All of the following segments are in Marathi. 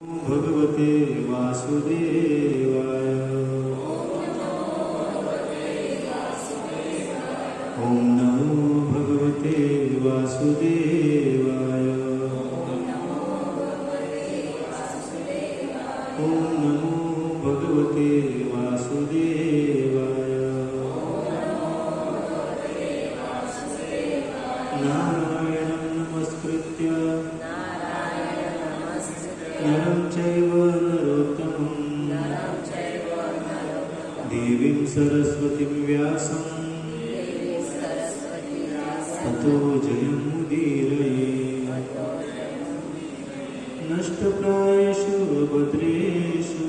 भगवते वासुदेवाय। ओम नमो भगवते वासुदेवाय। ओम नमो भगवते वासुदेवाय। नारायणं नमस्कृत्य नरं चैव नरोत्तमं देवीं सरस्वतीं व्यासं ततो जयमुदीरये। नष्टप्रायेषु भद्रेषु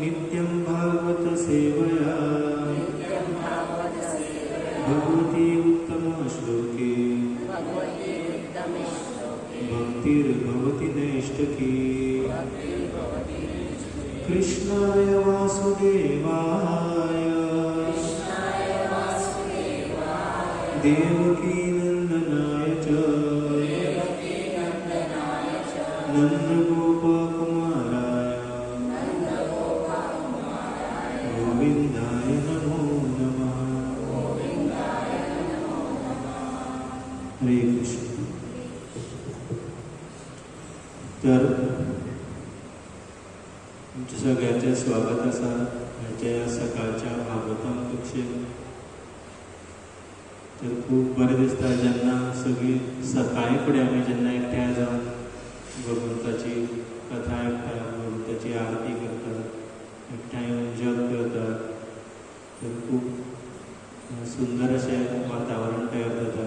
नित्यं भागवत सेवया भगवती उत्तमश्लोके भक्तिर्भवति नैष्ठकी। कृष्णाय वासुदेवाय देवकीनन्दनाय च नन्दगोपकुमाराय गोविन्दाय नमो नमः। हरे कृष्ण। तर तुमच्या सगळ्यांचे स्वागत आसा ह्याच्या सकाळच्या भागवतां कक्षेत। तर खूब बरें दिसता जेन्ना सगळीं सकाळी फुडें आमी जेन्ना एकठांय जावन भगवंताची कथा आयकता, भगवंताची आरती करता, एकठांय येवन जप करता, तर खूब सुंदर अशें वातावरण तयार जाता।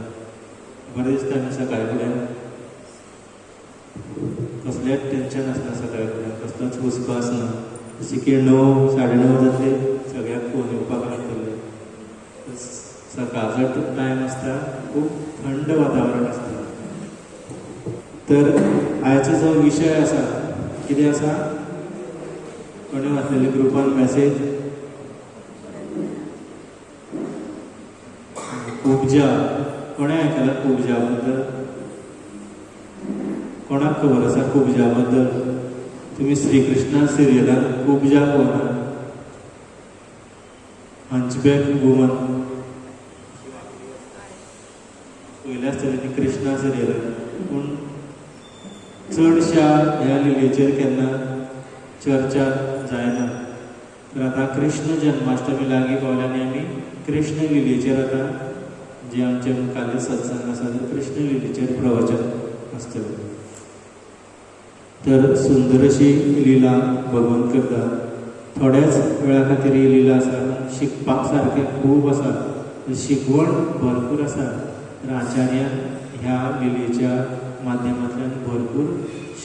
बरें दिसता न्ही सकाळी फुडें, कसलेंच टेन्शन आसना सकाळी फुडें, कसलोच हुस्को आसना। जशें की 9, 9:30 जातले सगळ्याक फोन येवपाक लागतले। सकाळचो टायम आसता, खूब थंड वातावरण आसता। तर आयचो जो विशय आसा कितें आसा, कोणें वाचलेली ग्रुपान मॅसेज? कुबजा। कोणें आयकलां कुबजा बद्दल? कोणाक खबर आसा कुबजा बद्दल? तुमी श्रीकृष्णा सिरियलान कुबजा पळोवना? हंचबॅक वुमन पयल्या आसतलें न्ही कृष्णा सिरियलान, पूण चडशा ह्या लिलेचेर केन्ना चर्चा जायना। तर आतां कृष्ण जन्माष्टमी लागीं पावल्या आनी आमी कृष्ण लिलेचेर आतां जे आमचे मुखाल्ले सत्संग आसा ते कृष्ण लिलेचेर प्रवचन आसतलें। तर सुंदर अशी लिला भगवंत करता। थोड्याच वेळा खातीर ही लिला आसा, शिकपाक सारकें खूब आसा, शिकवण भरपूर आसा। तर आचार्यान ह्या लिलेच्या माध्यमांतल्यान भरपूर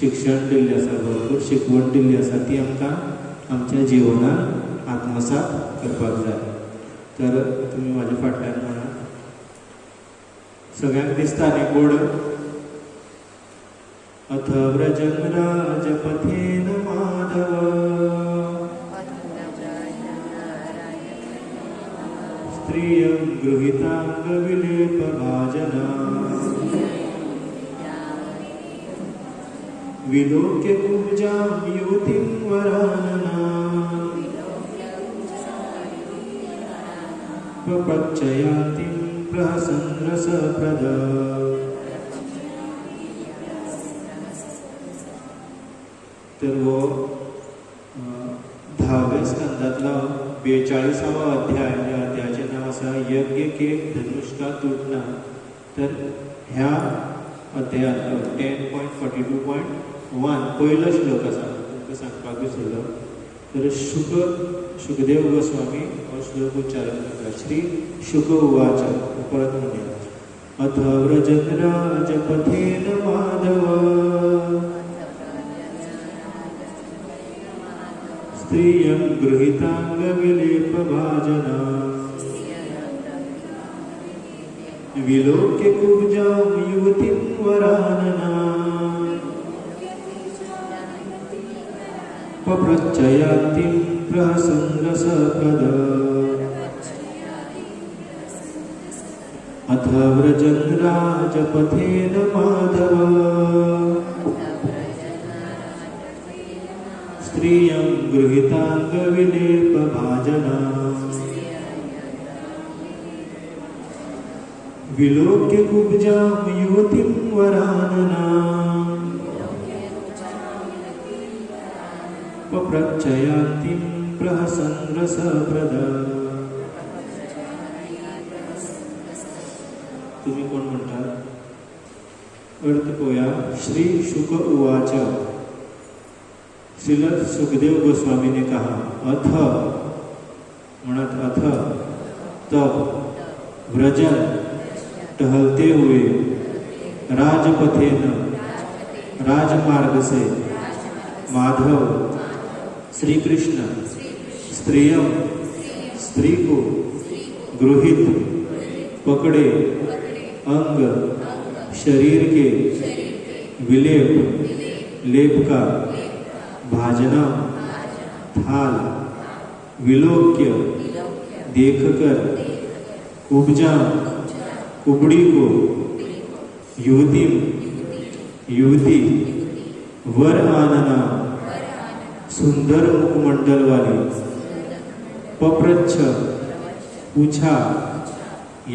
शिक्षण दिल्लें आसा, भरपूर शिकवण दिल्ली आसा, ती आमकां आमच्या जिवनांत आत्मसात करपाक जाय। तर तुमी म्हाज्या फाटल्यान म्हणा। सगळ्यांक दिसता न्ही गोड? अथ व्रजन् राजपथेन माधव स्त्रियं गृहीताङ्गविलेपभाजना विलोक्य कुब्जां युवतिं वरानना पप्रच्छयान्तीं प्रहसन् रसप्रदा। तर वो 10व्या स्कंदातलो 42वा अध्याय, ह्या अध्यायाचें नांव आसा यज्ञ के धनुष्का तुटना। तर ह्या अध्यायांतलो 10.42.1 पयलो श्लोक आसा, तुमकां सांगपाक विसरलो। तर शुकदेव गोस्वामी हो श्लोक उच्चारण करता। श्री शुक उवाच, परत म्हणया। अथ व्रजन् राजपथेन माधव स्त्रियं गृहीताङ्गविलेपभाजना विलोक्य कुब्जां युवतिं वरानना पप्रच्छयान्तीं प्रहसन् रसप्रदा। अथ व्रजन् राजपथेन माधव स्त्रियं गृहीताङ्गविलेपभाजना विलोक्य कुब्जां युवतिं वरानना पप्रच्छयान्तीं प्रहसन् रसप्रदा. तुम्ही कोण म्हणतात? अर्थ पोया. श्री शुक उवाच. श्रील सुखदेव गोस्वामी ने कहा, अथ म्हणत अथ तब व्रजन टहलते हुए राजपथेन राजमार्ग से माधव श्री कृष्ण स्त्रियम स्त्री को गृहित पकड़े अंग शरीर के विलेप लेप का भाजना थाल विलोक्य देखकर कुब्जा कुबड़ी को युवती युवती वर आनना सुंदर मुखमंडल वाली पप्रच्छ पूछा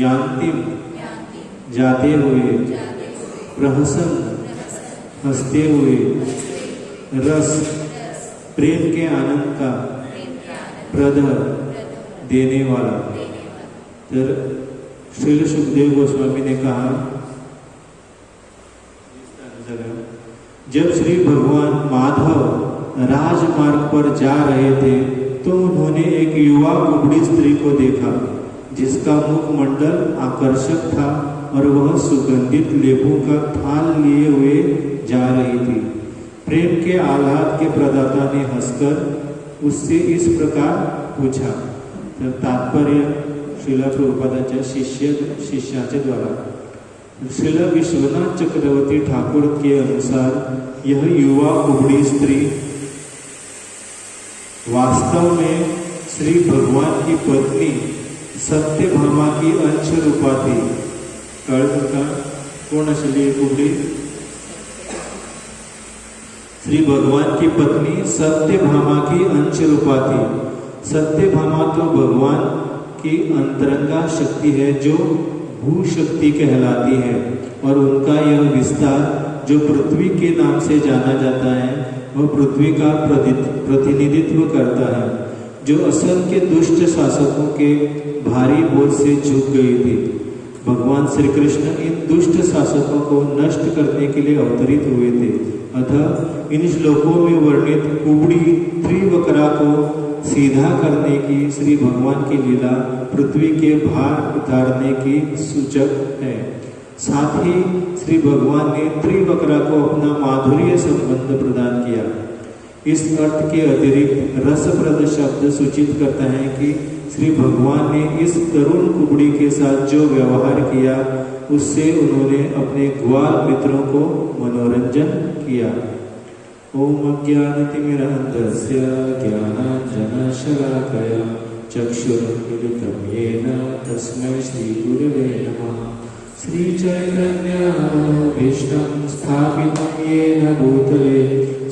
यांतिम जाते हुए प्रहसन हंसते हुए रस प्रेम के आनंद का प्रद देने वाला. तर श्रील सुखदेव गोस्वामी ने कहा, जब श्री भगवान माधव राजमार्ग पर जा रहे थे तो उन्होंने एक युवा कुबड़ी स्त्री को देखा जिसका मुखमंडल आकर्षक था और वह सुगंधित लेपों का थाल लिए हुए जा रही थी. प्रेम के आह्लाद के प्रदाता ने हंसकर उससे इस प्रकार पूछा. तर तात्पर्य श्रीला प्रभुपादांच्या शिष्याचे द्वारा. श्रीला विश्वनाथ चक्रवर्ती ठाकुर के अनुसार यह युवा कुबड़ी स्त्री वास्तव में श्री भगवान की पत्नी सत्यभामा की अंश रूपा थी. कळलं का कोण असली कुबड़ी? श्री भगवान की पत्नी सत्यभामा की अंश रूपा थी. सत्यभामा तो भगवान की अंतरंगा शक्ति है जो भू शक्ति कहलाती है और उनका यह विस्तार जो पृथ्वी के नाम से जाना जाता है वह पृथ्वी का प्रतिनिधित्व करता है जो असंख्य दुष्ट शासकों के भारी बोझ से झुक गई थी. भगवान श्री कृष्ण इन दुष्ट शासकों को नष्ट करने के लिए अवतरित हुए थे. अतः इन श्लोकों में वर्णित कुबड़ी त्रिवक्रा को सीधा करने की श्री भगवान की लीला पृथ्वी के भार उतारने की सूचक है. साथ ही श्री भगवान ने त्रिवक्रा को अपना माधुर्य संबंध प्रदान किया. इस अर्थ के अतिरिक्त रसप्रद शब्द सूचित करता है कि श्री भगवान ने इस तरुण कुबड़ी के साथ जो व्यवहार किया उससे उन्होंने अपने ग्वाल मित्रों को मनोरंजन किया. ओम अज्ञानतिमिरान्धस्य ज्ञानाञ्जनशलाकया चक्षुरुन्मीलितं येन तस्मै श्रीगुरवे नमः. श्रीचैतन्यभीष्टं स्थापितं येन भूतले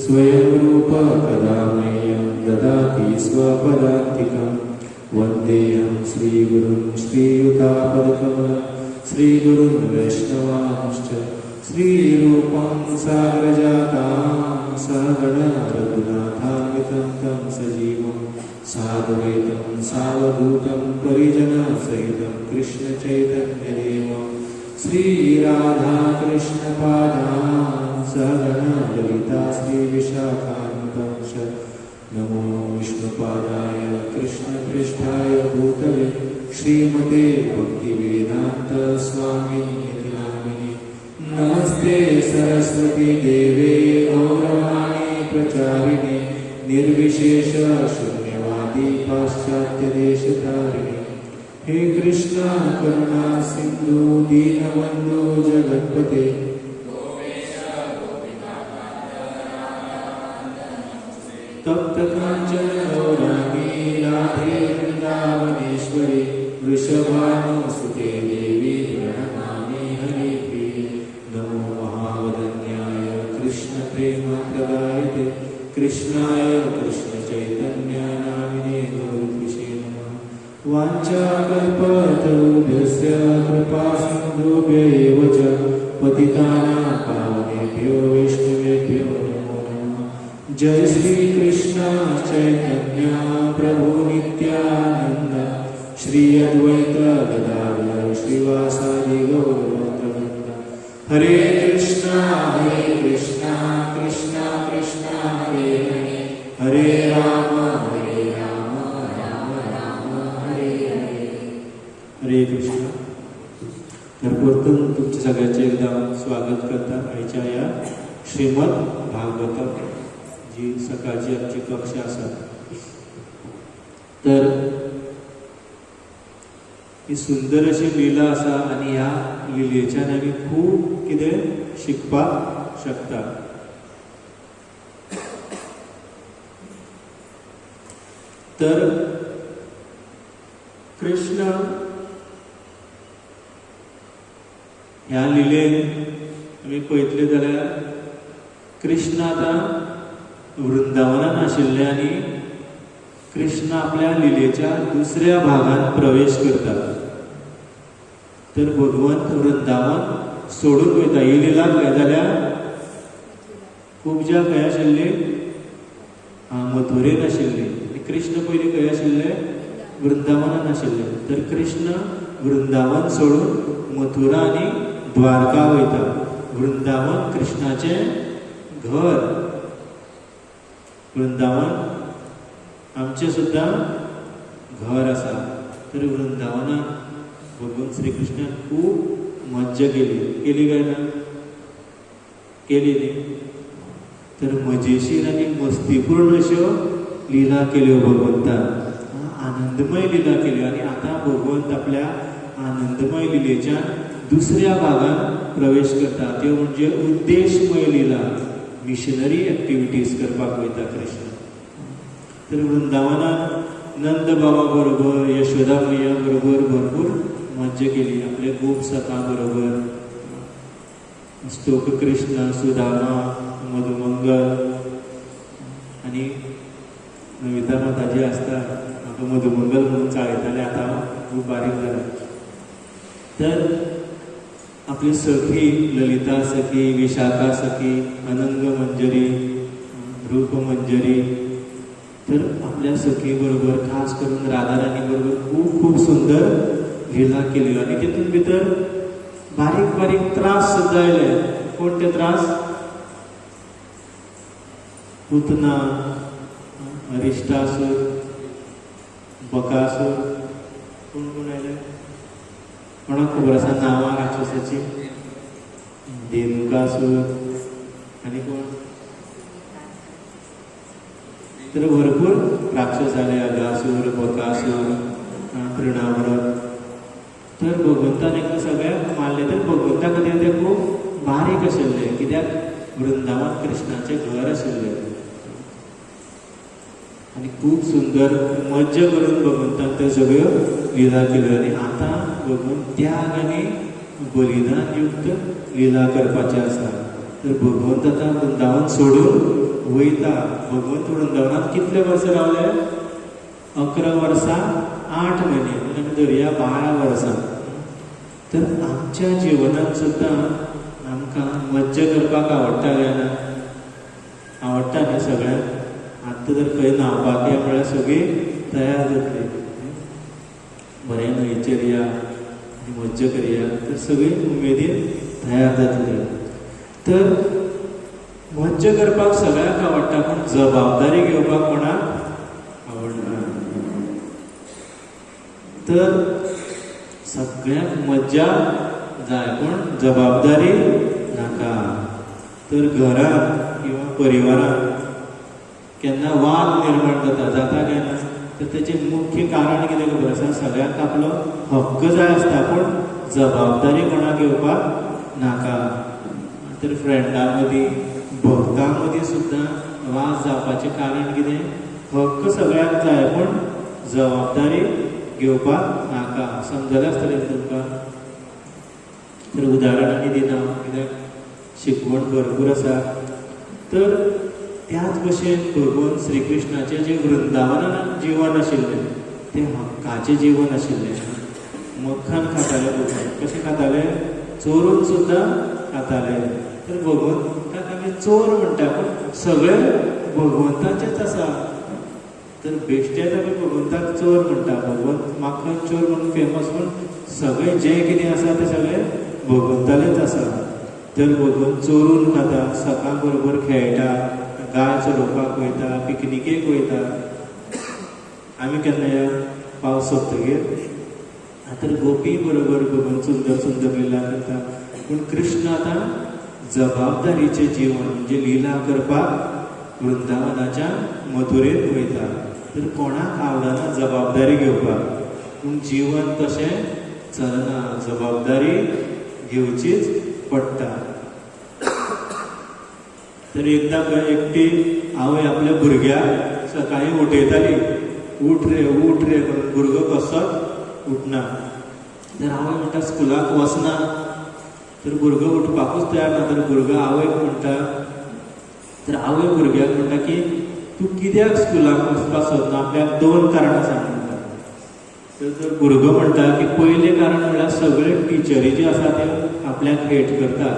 स्वयं रूप कदा मह्यं ददाति स्वपदान्तिकं. वन्देऽहं श्रीगुरुं श्रीयुतापदकमलं श्रीगुरुन् वैष्णवांश्च श्रीरूपं साग्रजातां सहगणा रघुनाथान्वितं तं सजीवं साद्वैतं सावधूतं परिजनसहितं कृष्णचैतन्यदेवं श्रीराधाकृष्णपादां सहगणा ललिता श्रीविशाखान्वितं च. नमो विष्णुपादाय कृष्णपृष्ठाय भूतले श्रीमते भक्तिवेदान्त स्वामिनिति नामिने. नमस्ते सरस्वती देवे गौरवाणी प्रचारिणे निर्विशेष शून्यवादी पाश्चात्य देशधारिणे. हे कृष्ण करुणा सिंधु दीनबंधु जगत्पते तप्त कांचन गौरांगी राधे वृंदावनेश्वरी वृषभानुसुते देवी प्रणमामि हरिप्रिये. नमो महावदन्याय कृष्ण प्रेम प्रदायते कृष्णाय कृष्ण चैतन्य नामिने गौरकृष्णे नमः। वाञ्छाकल्पतरुभ्यश्च कृपासिन्धुभ्यैव च पतितानां पावनेभ्यो वैष्णवेभ्यो नमो नमः। जय श्री कृष्ण चैतन्य प्रभु नित्यानंद श्री अद्वैत गदाधर श्रीवासादि गौरभक्तवृंद। हरे कृष्णा कृष्ण कृष्ण हरे हरे, हरे राम राम राम हरे हरे। हरे कृष्ण। तर परतून तुमच्या सगळ्यांचे एकदा स्वागत करता आयच्या या श्रीमद भागवतम जी सकाळची आमची कक्षा आसा। तर ही सुंदर अशी लीला आसा आणि ह्या लिलेच्यान आमी खूब कितें शिकपाक शकता। तर कृष्ण ह्या लिलेन आमी पळयतले जाल्यार कृष्ण आतां वृंदावनान आशिल्ले आनी कृष्ण आपल्या लिलेच्या दुसऱ्या भागात प्रवेश करता। तर भगवंत वृंदावन सोडून वयता। ही लिला खंय जाल्या खूबज्या खंय आशिल्ली, मथुरेन आशिल्ली। कृष्ण पयलीं खंय आशिल्ले, वृंदावनान आशिल्ले। तर कृष्ण वृंदावन सोडून मथुरा आनी द्वारका वयता। वृंदावन कृष्णाचें घर। वृंदावन आमचे सुद्धा घर आसा। तर वृंदावनात भगवान श्री कृष्णान खूब मज्जा केली काय ना, केली न्ही। तर मजेशीर आनी मस्तीपूर्ण अश्यो लिला केल्यो भगवंतान, आनंदमय लिला केल्यो। आनी आतां भगवंत आपल्या आनंदमय लिलेच्या दुसऱ्या भागात प्रवेश करता। त्यो म्हणजे उद्देशमय लिला, मिशनरी एक्टिविटीज करपाक वयता कृष्ण। तर वृंदावनात नंद बाबा बरोबर, यशोदा मैया बरोबर भरपूर मज्जा केली। आपले गोप सखा बरोबर, स्तोक कृष्ण, सुदामा, मधुमंगल आनी नमिता माता जी आसता म्हाका मधुमंगल म्हणून चाळयताले, आतां खूब बारीक जाला। तर आपली सखी ललिता सखी, विशाखा सखी, अनंग मंजरी, रूप मंजरी। तर आपल्या सखी बरोबर, खास करून राधाराणी बरोबर खूब खूब सुंदर लिला केल्यो। आनी तितून भितर बारीक बारीक त्रास सुद्दां आयले। कोणते त्रास? पुतना, अरिष्टासूर, बकासूर, कोण कोण आयले? कोणाक खबर आसा नांवां राक्षसाची? धेनुकासूर आनी कोण? तर भरपूर राक्षस आले, अगासूर, बकासूर, तृणाव्रत। तर भगवंतान एका सगळ्याक मारले। तर भगवंता खातीर ते खूब बारीक आशिल्ले, कित्याक वृंदावन कृष्णाचें घर आशिल्लें। आनी खूब सुंदर मज्जा करून भगवंतान त्यो सगळ्यो लिला केल्यो। आनी आतां भगवंत त्याग आनी बलिदान युक्त लिला करपाचें आसा। तर भगवंत आतां वृंदावन सोडून वयता। भगवंत वृंदावनात कितले वर्स रावले? 11 वर्सां 8 म्हयने, आनी दर्या 12 वर्सां। तर आमच्या जिवनात सुद्दां आमकां मज्जा करपाक आवडटा काय ना? आवडटा न्ही सगळ्यांक? आतां जर खंय न्हांवपाक या म्हळ्यार सगळीं तयार जातली, बरें न्हंयचेर या आनी मज्जा करया। तर सगळीं उमेदीन तयार जातली। तर मज्जा करपाक सगळ्यांक आवडटा, पूण जबाबदारी घेवपाक कोणाक आवडना। तर सगळ्यांक मज्जा जाय, पूण जबाबदारी नाका। तर घरांत किंवा परिवारांत केन्ना वाद निर्माण जाता काय ना? तर तेचें मुख्य कारण कितें खबर आसा? सगळ्यांक आपलो हक्क जाय आसता, पूण जबाबदारी कोणाक घेवपाक नाका। तर फ्रेंडां मदीं, भक्तां मदीं सुद्दां वाद जावपाचें कारण कितें? हक्क सगळ्यांक जाय, पूण जबाबदारी घेवपाक नाका। समजलें आसतलें तुमकां? तर उदाहरण आमी दिना, कित्याक शिकवण भरपूर आसा। तर त्याच भशेन भगवान श्री कृष्णाचें जें वृंदावनान जीवन आशिल्लें तें हक्काचें जीवन आशिल्लें. मक्खन खाताले भगवान. कशें खाताले? चोरून सुद्दां खाताले. तर भगवंताक आमी चोर म्हणटा पूण सगळें भगवंताचेंच आसा. तर बेश्टेच आमी भगवंताक चोर म्हणटा. भगवंत माखन चोर म्हणून फेमस, पूण सगळें जें कितें आसा तें सगळें भगवंतालेंच आसा. तर भगवंत चोरून खाता, सकाळ बरोबर खेळटा, गाय चरोवपाक वयता, पिकनिकेक वयता. आमी केन्ना या पावस सोंपतकीर तर गोपी बरोबर भगवंत सुंदर सुंदर लिला करता. पूण कृष्ण आतां जबाबदारीचें जीवन म्हणजे लिला करपाक वृंदावनाच्या मथुरेक वयता. तर कोणाक आवडना जबाबदारी घेवपाक, पूण जीवन तशें चलना, जबाबदारी घेवचीच पडटा. तर एकदां एकटी आवय आपल्या भुरग्याक सकाळीं उठयताली, उठ रे म्हणून. भुरगो कसोच उठना. तर आवय म्हणटा स्कुलाक वचना. तर भुरगो उठपाकूच तयार ना. तर भुरगो आवयक म्हणटा, तर आवय भुरग्याक म्हणटा की तूं कित्याक स्कुलाक वचपाक सोदना? आपल्याक 2 कारणां सांग म्हणटा. तर भुरगो म्हणटा की पयलें कारण म्हणल्यार सगळे टिचरी ज्यो आसा त्यो आपल्याक हेट करतात.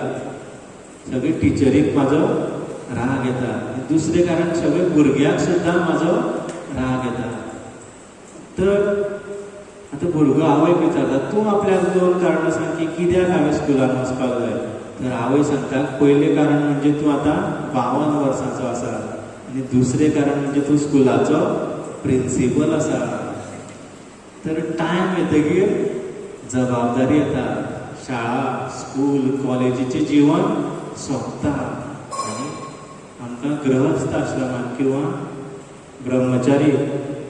सगळे टिचरीक म्हाजो राग येता. दुसरें कारण सगळे भुरग्याक सुद्दां म्हाजो राग येता. तर आतां भुरगो आवयक विचारता तूं आपल्याक 2 कारणां सांग की कित्याक हांवें स्कुलान वचपाक जाय. तर आवय सांगता पयलें कारण म्हणजे तूं आतां 52 वर्सांचो आसा, आनी दुसरें कारण म्हणजे तूं स्कुलाचो प्रिंसिपल आसा. तर टायम येतकीर जबाबदारी येता. शाळा, स्कूल, कॉलेजीचें जीवन सोंपता आनी आमकां गृहस्थ आश्रमांत किंवा ब्रह्मचारी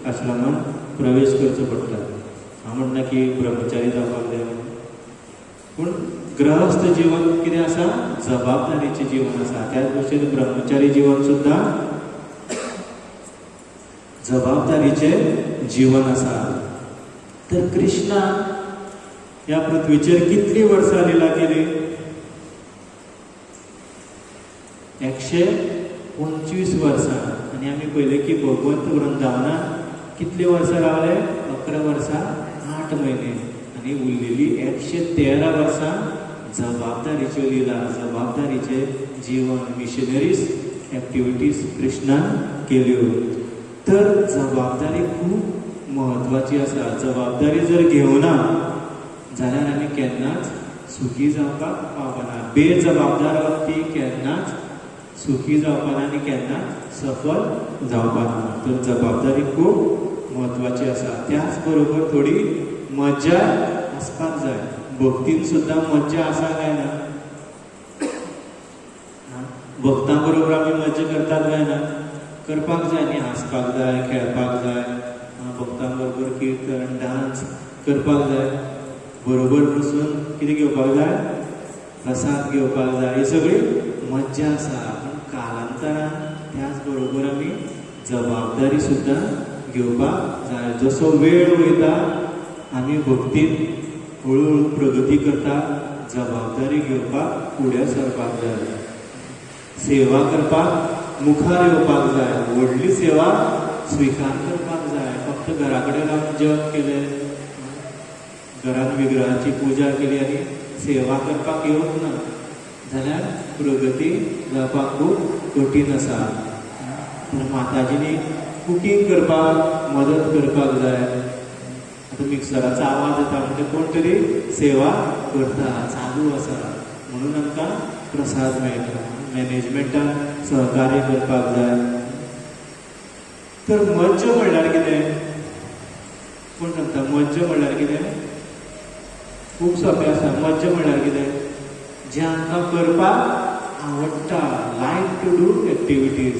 आश्रमांत प्रवेश करचो पडटा. हांव म्हणना की ब्रह्मचारी जावपाक जाय म्हणून, पूण गृहस्थ जीवन कितें आसा? जबाबदारीचें जीवन आसा. त्याच भशेन ब्रह्मचारी जीवन सुद्दां जबाबदारीचें जीवन आसा. तर कृष्णान ह्या पृथ्वीचेर कितलीं वर्सां लिला केली? 125 वर्सां. आनी आमी पळयलें की भगवंत वृंदावनान कितलीं वर्सां रावले? 11 वर्सां 8 म्हयने. आनी उरलेली 113 वर्सां जबाबदारीच्यो लिला, जबाबदारीचें जीवन, मिशनरीज एक्टिविटीज कृष्णान केल्यो. तर जबाबदारी खूब म्हत्वाची आसा. जबाबदारी जर घेवना जाल्यार आमी केन्नाच सुखी जावपाक पावना. बेजबाबदार व्यक्ती केन्नाच सुखी जावपाना आनी केन्नाच सफल जावपाना. तर जबाबदारी खूब म्हत्वाची आसा. त्याच बरोबर थोडी मज्जा आसपाक जाय. भक्तीन सुद्दां मज्जा आसा काय ना? भक्तां बरोबर आमी मज्जा करतात काय ना? करपाक जाय न्ही. हांसपाक जाय, खेळपाक जाय, भक्तां बरोबर कीर्तन, डान्स करपाक जाय. बरोबर बसून कितें घेवपाक जाय? प्रसाद घेवपाक जाय. ही सगळी मज्जा आसा. पूण कालांतरान त्याच बरोबर आमी जबाबदारी सुद्दां घेवपाक जाय. जसो वेळ वयता आमी भक्तीन हळू प्रगती करता. जबाबदारी घेवपाक फुडें सरपाक जाय. सेवा करपाक मुखार येवपाक जाय. व्हडली सेवा स्विकार करपाक जाय. फक्त घरा कडेन रावन जप केलें, घरान विग्रहाची पुजा केली आनी सेवा करपाक येवंक ना जाल्यार प्रगती जावपाक खूब कठीण आसा. तर माताजीनी कुकींग करपाक मदत करपाक जाय. आतां मिक्सराचो आवाज येता म्हणजे कोण तरी सेवा करता, चालू आसा, म्हणून आमकां प्रसाद मेळटा. मॅनेजमेंटान सहकार्य करपाक जाय. तर मज्जा म्हणल्यार कितें? कोण सांगता मज्जा म्हणल्यार कितें? खूब सोंपें आसा. मज्जा म्हणल्यार कितें? जें आमकां करपाक आवडटा. Like to do activities.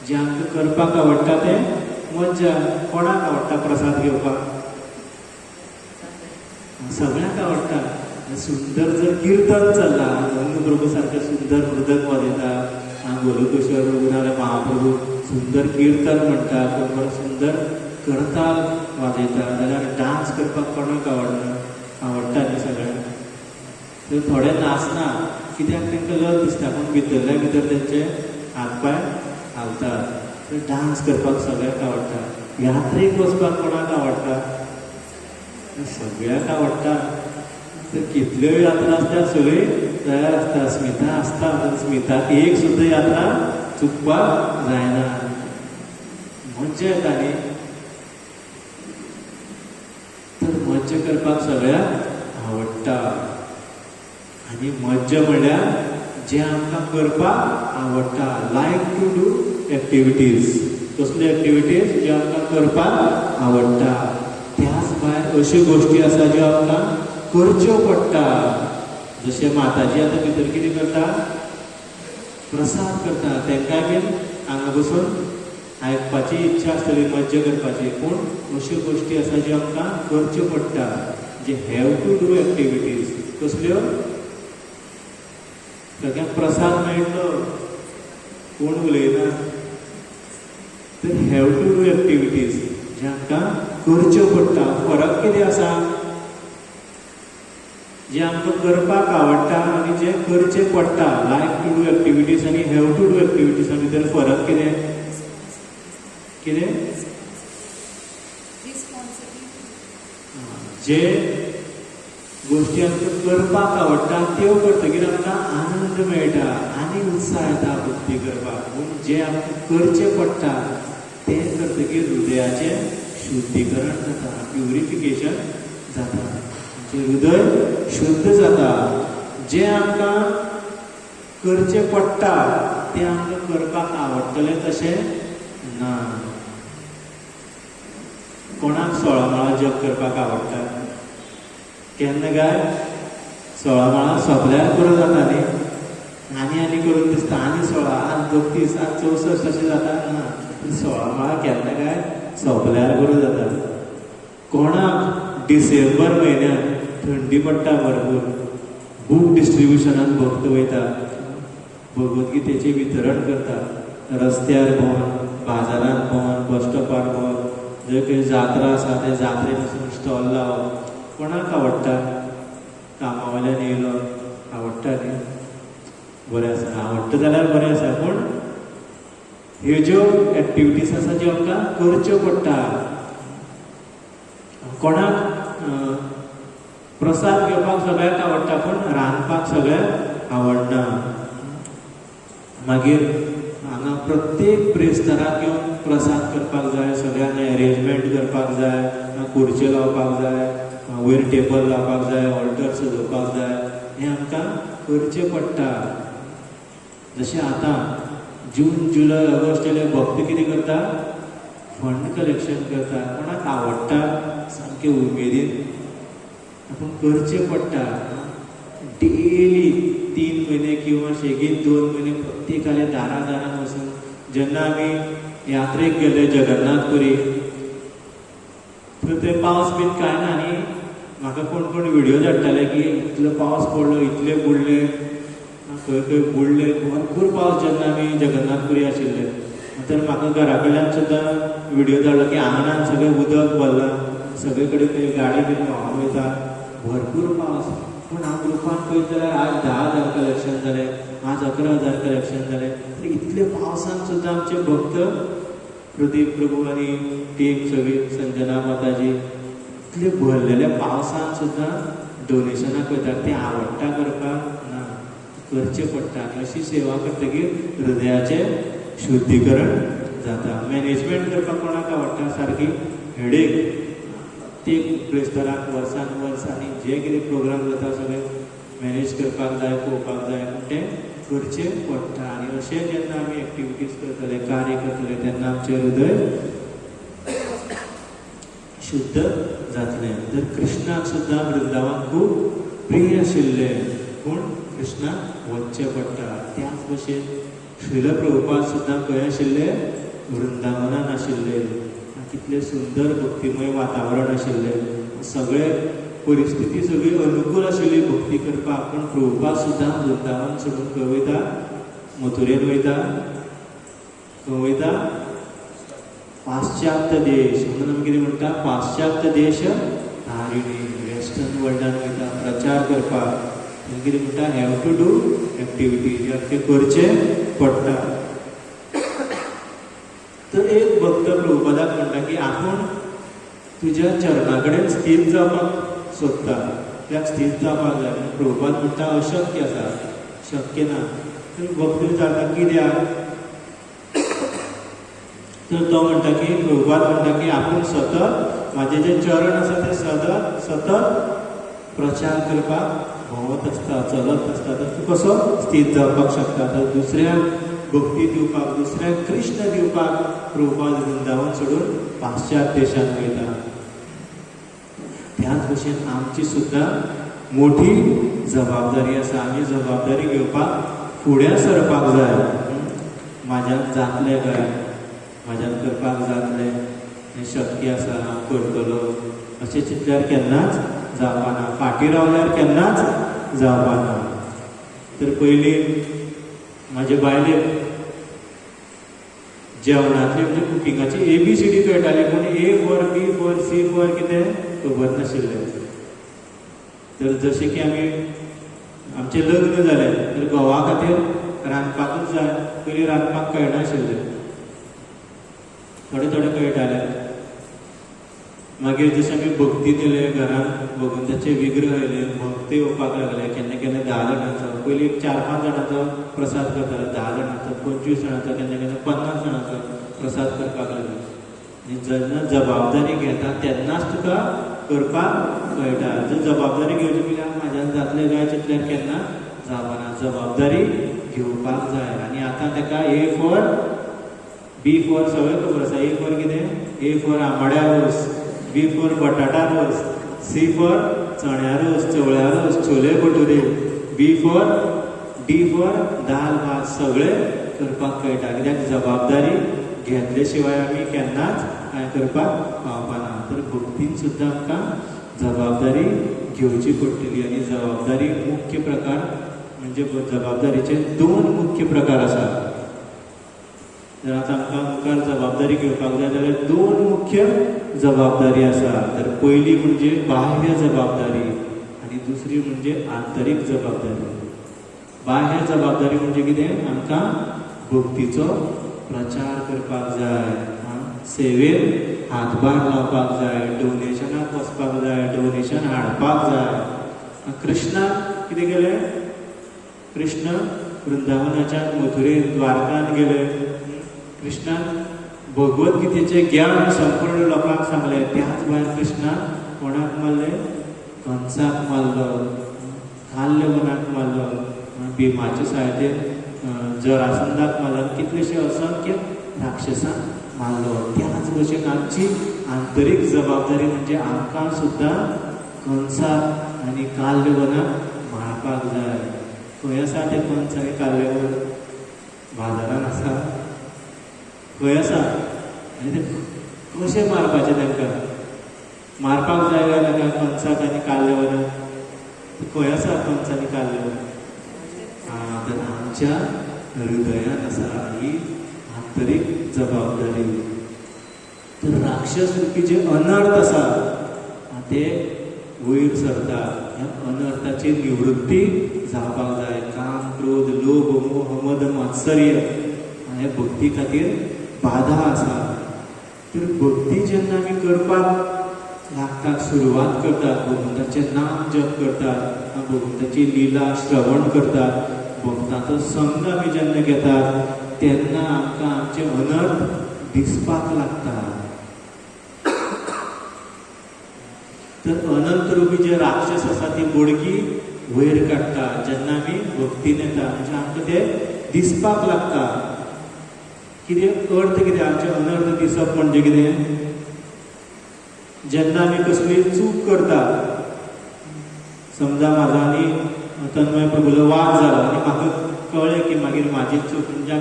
जें आमकां करपाक आवडटा तें मज्जा. कोणाक आवडटा प्रसाद घेवपाक? सगळ्यांक आवडटा. सुंदर जर कीर्तन चल्ला, प्रभू सारके सुंदर मृदंग वाजयता, गोलकेश्वर प्रभू नाल्यार महाप्रभू सुंदर कीर्तन म्हणटा, कोण बरो सुंदर करताल वाजयता, जाल्यार डान्स करपाक कोणाक आवडना? आवडटा न्ही सगळ्यांक. तर थोडे नाचना कित्याक तांकां लज दिसता, पूण भितरल्या भितर तेंचे हातपाय हालतात. तर डान्स करपाक सगळ्याक आवडटा. यात्रेक वचपाक कोणाक आवडटा? सगळ्याक आवडटा. तर कितल्यो यात्रा आसता सगळी तयार आसता. स्मिता आसता, तर स्मिताक एक सुद्दां यात्रा चुकपाक जायना. मज्जा येता न्ही. तर मज्जा करपाक सगळ्याक आवडटा. आनी मज्जा म्हणल्यार जे आमकां करपाक आवडटा. Like to do activities. कसल्यो एक्टिविटीज ज्यो आमकां करपाक आवडटा. त्याच भायर अश्यो गोश्टी आसा ज्यो आमकां करच्यो पडटा. जशें माताजी आतां भितर कितें करता? प्रसाद करता. तांकां बीन हांगा बसून आयकपाची इच्छा आसतली, मज्जा करपाची. पूण अश्यो गोश्टी आसा ज्यो आमकां करच्यो पडटा. जे हॅव टू डू एक्टिविटीज. कसल्यो? सगळ्यांक प्रसाद मेळटलो, कोण उलयना. तर हॅव टू डू एक्टिविटीज जे आमकां करच्यो पडटा. फरक कितें आसा? जे आमकां करपाक आवडटा आनी जे करचें पडटा. लायक टू डू एक्टिविटीज आनी हॅव टू डू एक्टिविटीजां भितर फरक कितें? कितें? जे गोश्टी आमकां करपाक आवडटा त्यो करतकीर आमकां आनंद मेळटा आनी उत्साह येता भक्ती करपाक. पूण जे आमकां करचें पडटा तें करतकीर हृदयाचें शुद्धीकरण जाता, प्युरिफिकेशन जाता. आमचें हृदय शुद्ध जाता. जे आमकां करचें पडटा तें आमकां करपाक आवडटलें तशें ना. कोणाक 16 माळा जप करपाक आवडटा? केन्ना काय 16 माळा सोंपल्यार पुरो जाता न्ही. आनी करून दिसता आनी 16, आज 32, आज 64 अशें जाता ना. 16 माळा केन्ना काय सोंपल्यार पुरो जाता. कोणाक डिसेंबर म्हयन्यांत थंडी पडटा भरपूर, बूक डिस्ट्रिब्युशनान भक्त वयता, भगवद्गीतेचें वितरण करता. रस्त्यार भोंवन, बाजारांत भोंवन, बस स्टॉपार भोंवन, जंय खंय जात्रा आसा त्या जात्रेन वचून स्टॉल लावप. कोणाक आवडटा? कामावयल्यान येयलो आवडटा न्ही. बरें आसा, आवडटा जाल्यार बरें आसा. पूण ह्यो ज्यो एक्टिविटीज आसा ज्यो आमकां करच्यो पडटा. कोणाक प्रसाद घेवपाक सगळ्याक आवडटा पूण रांदपाक सगळ्याक आवडना. मागीर हांगा प्रत्येक प्रेस्ताराक येवन प्रसाद करपाक जाय, सगळ्यांक अरेंजमेंट करपाक जाय, खुर्च्यो लावपाक जाय, वयर टेबल लावपाक जाय, ऑल्टर सजोवपाक जाय. हें आमकां करचें पडटा. जशें आतां जून, जुलय, ऑगस्ट जाल्यार भक्त कितें करता? फंड कलेक्शन करता. कोणाक आवडटा? सामकें उमेदीन. पूण करचें पडटा. डेली 3 म्हयने किंवा शेगीत 2 म्हयने प्रत्येकाले दारान वचून. जेन्ना आमी यात्रेक गेले जगन्नाथपुरी, तर थंय पावस बीन कांय ना न्ही. म्हाका कोण व्हिडिओ धाडटाले की इतलो पावस पडलो, इतले बुडले, खंय खंय बुडले. भरपूर पावस जेन्ना आमी जगन्नाथपुरी आशिल्ले. तर म्हाका घरा कडल्यान सुद्दां व्हिडिओ धाडलो की आंगणान सगळें उदक भरलां, सगळे कडेन थंय गाडी बीन व्हांवन वयता, भरपूर पावस. पूण हांव ग्रुपान पळयत जाल्यार आज 10,000 कलेक्शन जालें, आज 11,000 कलेक्शन जालें. इतले पावसान सुद्दां आमचे भक्त प्रदीप प्रभू आनी टीम सगळी, संजना माताजी, इतले भरलेल्या पावसान सुद्दां डोनेशनाक वयतात. तें आवडटा करपाक ना, करचें पडटा. अशी सेवा करतकीर हृदयाचें शुद्धीकरण जाता. मॅनेजमेंट करपाक कोणाक आवडटा? सारकी हेडेक. प्रत्येक प्रेस्ताराक वर्सान वर्स आनी जे कितें प्रोग्राम जाता सगळे मॅनेज करपाक जाय, पळोवपाक जाय. पूण तें करचें पडटा. आनी अशें जेन्ना आमी एक्टिविटीज करतले, कार्य करतले, तेन्ना आमचें हृदय शुद्ध जातलें. तर कृष्णाक सुद्दां वृंदावन खूब प्रिय आशिल्लें, पूण कृष्णाक वचचें पडटा. त्याच भशेन श्रील प्रभुपाद सुद्दां खंय आशिल्ले? वृंदावनान आशिल्ले. कितलें सुंदर भक्तिमय वातावरण आशिल्लें. सगळे परिस्थिती सगळी अनुकूल आशिल्ली भक्ती करपाक. पूण प्रभुपाद सुद्दां वृंदावन सोडून खंय वयता? मथुरेन वयता. खंय वयता? पाश्चात्य देश. म्हणून आमी कितें म्हणटा? पाश्चात्य देश धारिणी. वेस्टर्न वर्ल्डान वयता प्रचार करपाक. कितें म्हणटा? Have to do activities. ते करचें पडटा. तर एक भक्त प्रभुपादाक म्हणटा की आपूण तुज्या चरणा कडेन स्थित जावपाक सोदता, त्याक स्थित जावपाक जाय. प्रभुपाद म्हणटा अशक्य आसा, शक्य ना. तर भक्त विचारता कित्याक? तर तो म्हणटा की प्रभुपाद म्हणटा की आपूण सतत म्हाजे जे चरण आसा ते सतत प्रचार करपाक भोंवत आसता, चलत आसता. तर तूं कसो स्थित जावपाक शकता? तर दुसऱ्याक भक्ती दिवपाक, दुसऱ्याक कृष्ण दिवपाक प्रभुपाद वृंदावन सोडून पाश्चात्य देशांत वयता. त्याच भशेन आमची सुद्दां मोठी जबाबदारी आसा. आमी जबाबदारी घेवपाक फुडें सरपाक जाय. म्हाज्यान जातलें काय, म्हाज्यान करपाक जातलें, हें शक्य आसा, हांव करतलो अशें चिंतल्यार केन्नाच जावपाना, फाटीं रावल्यार केन्नाच जावपाना. तर पयलीं म्हाजे बायलेक जेवणातली म्हणजे कुकिंगाची ABCD कळटाली, पूण A for B for C for कितें खबर नाशिल्लें. तर जशें की आमी आमचें लग्न जालें तर घोवा खातीर रांदपाकूच जाय. पयलीं रांदपाक कळनाशिल्लें, थोडें थोडें कळटालें. मागीर जशें आमी भक्ती दिले, घरांत भगवंताचे विग्रह आयले, भक्त येवपाक लागले. केन्ना केन्ना 10 जाणांचो, पयलीं 4-5 जाणांचो प्रसाद करताले, 10 जाणांचो, 25 जाणांचो, केन्ना केन्ना 50 जाणांचो प्रसाद करपाक लागले. आनी जेन्ना जबाबदारी घेता तेन्नाच तुका करपाक कळटा. जर जबाबदारी घेवचे पयलीं म्हाज्यान जातलें काय चिंतल्यार केन्ना जावपाना. जबाबदारी घेवपाक जाय. आनी आतां ताका A फॉर B फॉर सगळें खबर आसा. A फॉर कितें? A फॉर आंबाड्या रोस, B फॉर बटाटा रोस, C फॉर चण्या रोस, चवळ्या रोस, छोले भटुरे, D फॉर दाल भात. सगळें करपाक कळटा. कित्याक जबाबदारी घेतले शिवाय आमी केन्नाच कांय करपाक पावपाना. तर भक्तीन सुद्दां आमकां जबाबदारी घेवची पडटली. आनी जबाबदारी मुख्य प्रकार म्हणजे जबाबदारीचे 2 मुख्य प्रकार आसात. जर आतां आमकां मुखार जबाबदारी घेवपाक जाय जाल्यार 2 मुख्य जबाबदारी आसा. तर पयली म्हणजे बाह्य जबाबदारी आनी दुसरी म्हणजे आंतरीक जबाबदारी. बाह्य जबाबदारी म्हणजे कितें? आमकां भक्तीचो प्रचार करपाक जाय, सेवेक हातभार लावपाक जाय, डोनेशनाक वचपाक जाय, डोनेशन हाडपाक जाय. कृष्णाक कितें केलें? कृष्ण वृंदावनाच्या मथुरेन द्वारकान गेले. कृष्णान भगवद्गीतेचें ज्ञान संपूर्ण लोकांक सांगलें. त्याच भायर कृष्णान कोणाक मारलें? कंसाक मारलो, काल्यवनाक मारलो, भिमाचे सायतेन जरासंधाक मारलो, कितलेशे असंख्य राक्षसांक मारलो. त्याच भशेन आमची आंतरीक जबाबदारी म्हणजे आमकां सुद्दां कंसाक आनी काल्यवनाक मारपाक जाय. खंय आसा ते कंस आनी काल्यवन? बाजारान आसा? खंय आसा? आनी ते कशें मारपाचें तांकां? मारपाक जाय काय नाका कंसाक आनी काल्यवनाक? खंय आसा कंस आनी काल्यवन? तर आमच्या हृदयान आसा ही आंतरीक जबाबदारी. तर राक्षस रुपी जे अनर्थ आसा ते वयर सरता. ह्या अनर्थाची निवृत्ती जावपाक जाय. काम, क्रोध, लोभ, मोह, मद, मात्सर्य हे भक्ती खातीर बाधा आसा. तर भक्ती जेन्ना आमी करपाक लागतात, सुरवात करतात, भगवंताचें नाम जप करतात, भगवंताची लिला श्रवण करतात, भक्ताचो संग आमी जेन्ना घेतात तेन्ना आमकां आमचे अनर्थ दिसपाक लागता. तर अनंत रुपी जे राक्षस आसा ती बोडगी वयर काडटा. जेन्ना आमी भक्तीन येता म्हणजे आमकां ते दिसपाक लागता. कितें अर्थ कितें? आमचे अनर्थ दिसप म्हणजे कितें? जेन्ना आमी कसली चूक करता, समजा म्हाजो आनी तन्मय प्रभूलो वाद जालो आनी म्हाका कळ्ळें की मागीर म्हाजी चूक, म्हणजे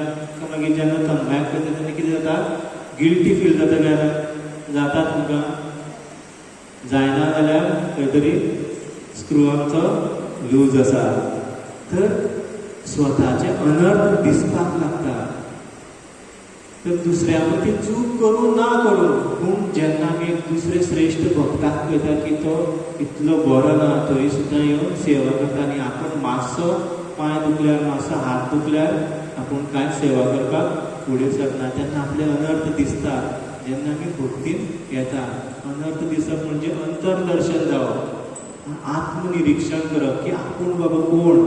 मागीर जेन्ना तन्मयाक करता तेन्ना कितें जाता? गिल्टी फील जाता काय जाता तुमकां? जायना जाल्यार खंय तरी स्क्रू आमचो लूज आसा. तर स्वताचे अनर्थ दिसपाक लागता. तर दुसऱ्या मती चूक करूं ना करूं, पूण जेन्ना आमी दुसरे श्रेश्ठ भक्ताक पळयता की तो इतलो बरो ना तरी सुद्दां येवन सेवा करता आनी आपूण मातसो पांय दुखल्यार, मातसो हात दुखल्यार आपूण कांय सेवा करपाक फुडें सरना तेन्ना आपले अनर्थ दिसता. जेन्ना आमी भक्तीन येता अनर्थ दिसप म्हणजे अंतर्दर्शन जावप, आत्मनिरीक्षण करप की आपूण बाबा कोण,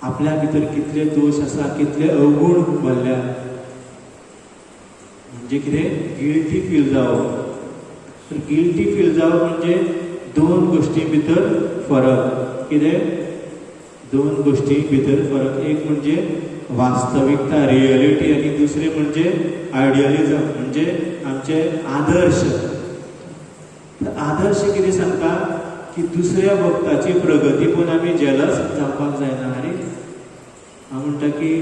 आपल्या भितर कितले दोष आसा, कितले अवगुण भरल्या. म्हणजे कितें गिल्टी फील जावप. तर गिल्टी फील जावप म्हणजे दोन गोष्टी भितर फरक. कितें दोन गोष्टी भितर फरक. एक म्हणजे वास्तविकता रियलिटी आणि दुसरे म्हणजे आयडियलिझम म्हणजे आमचे आदर्श. तर आदर्श कितें सांगता की दुसऱ्या भक्ताची प्रगती पळोवन आमी जेलस जावपाक जायना. अरे हांव म्हणटा की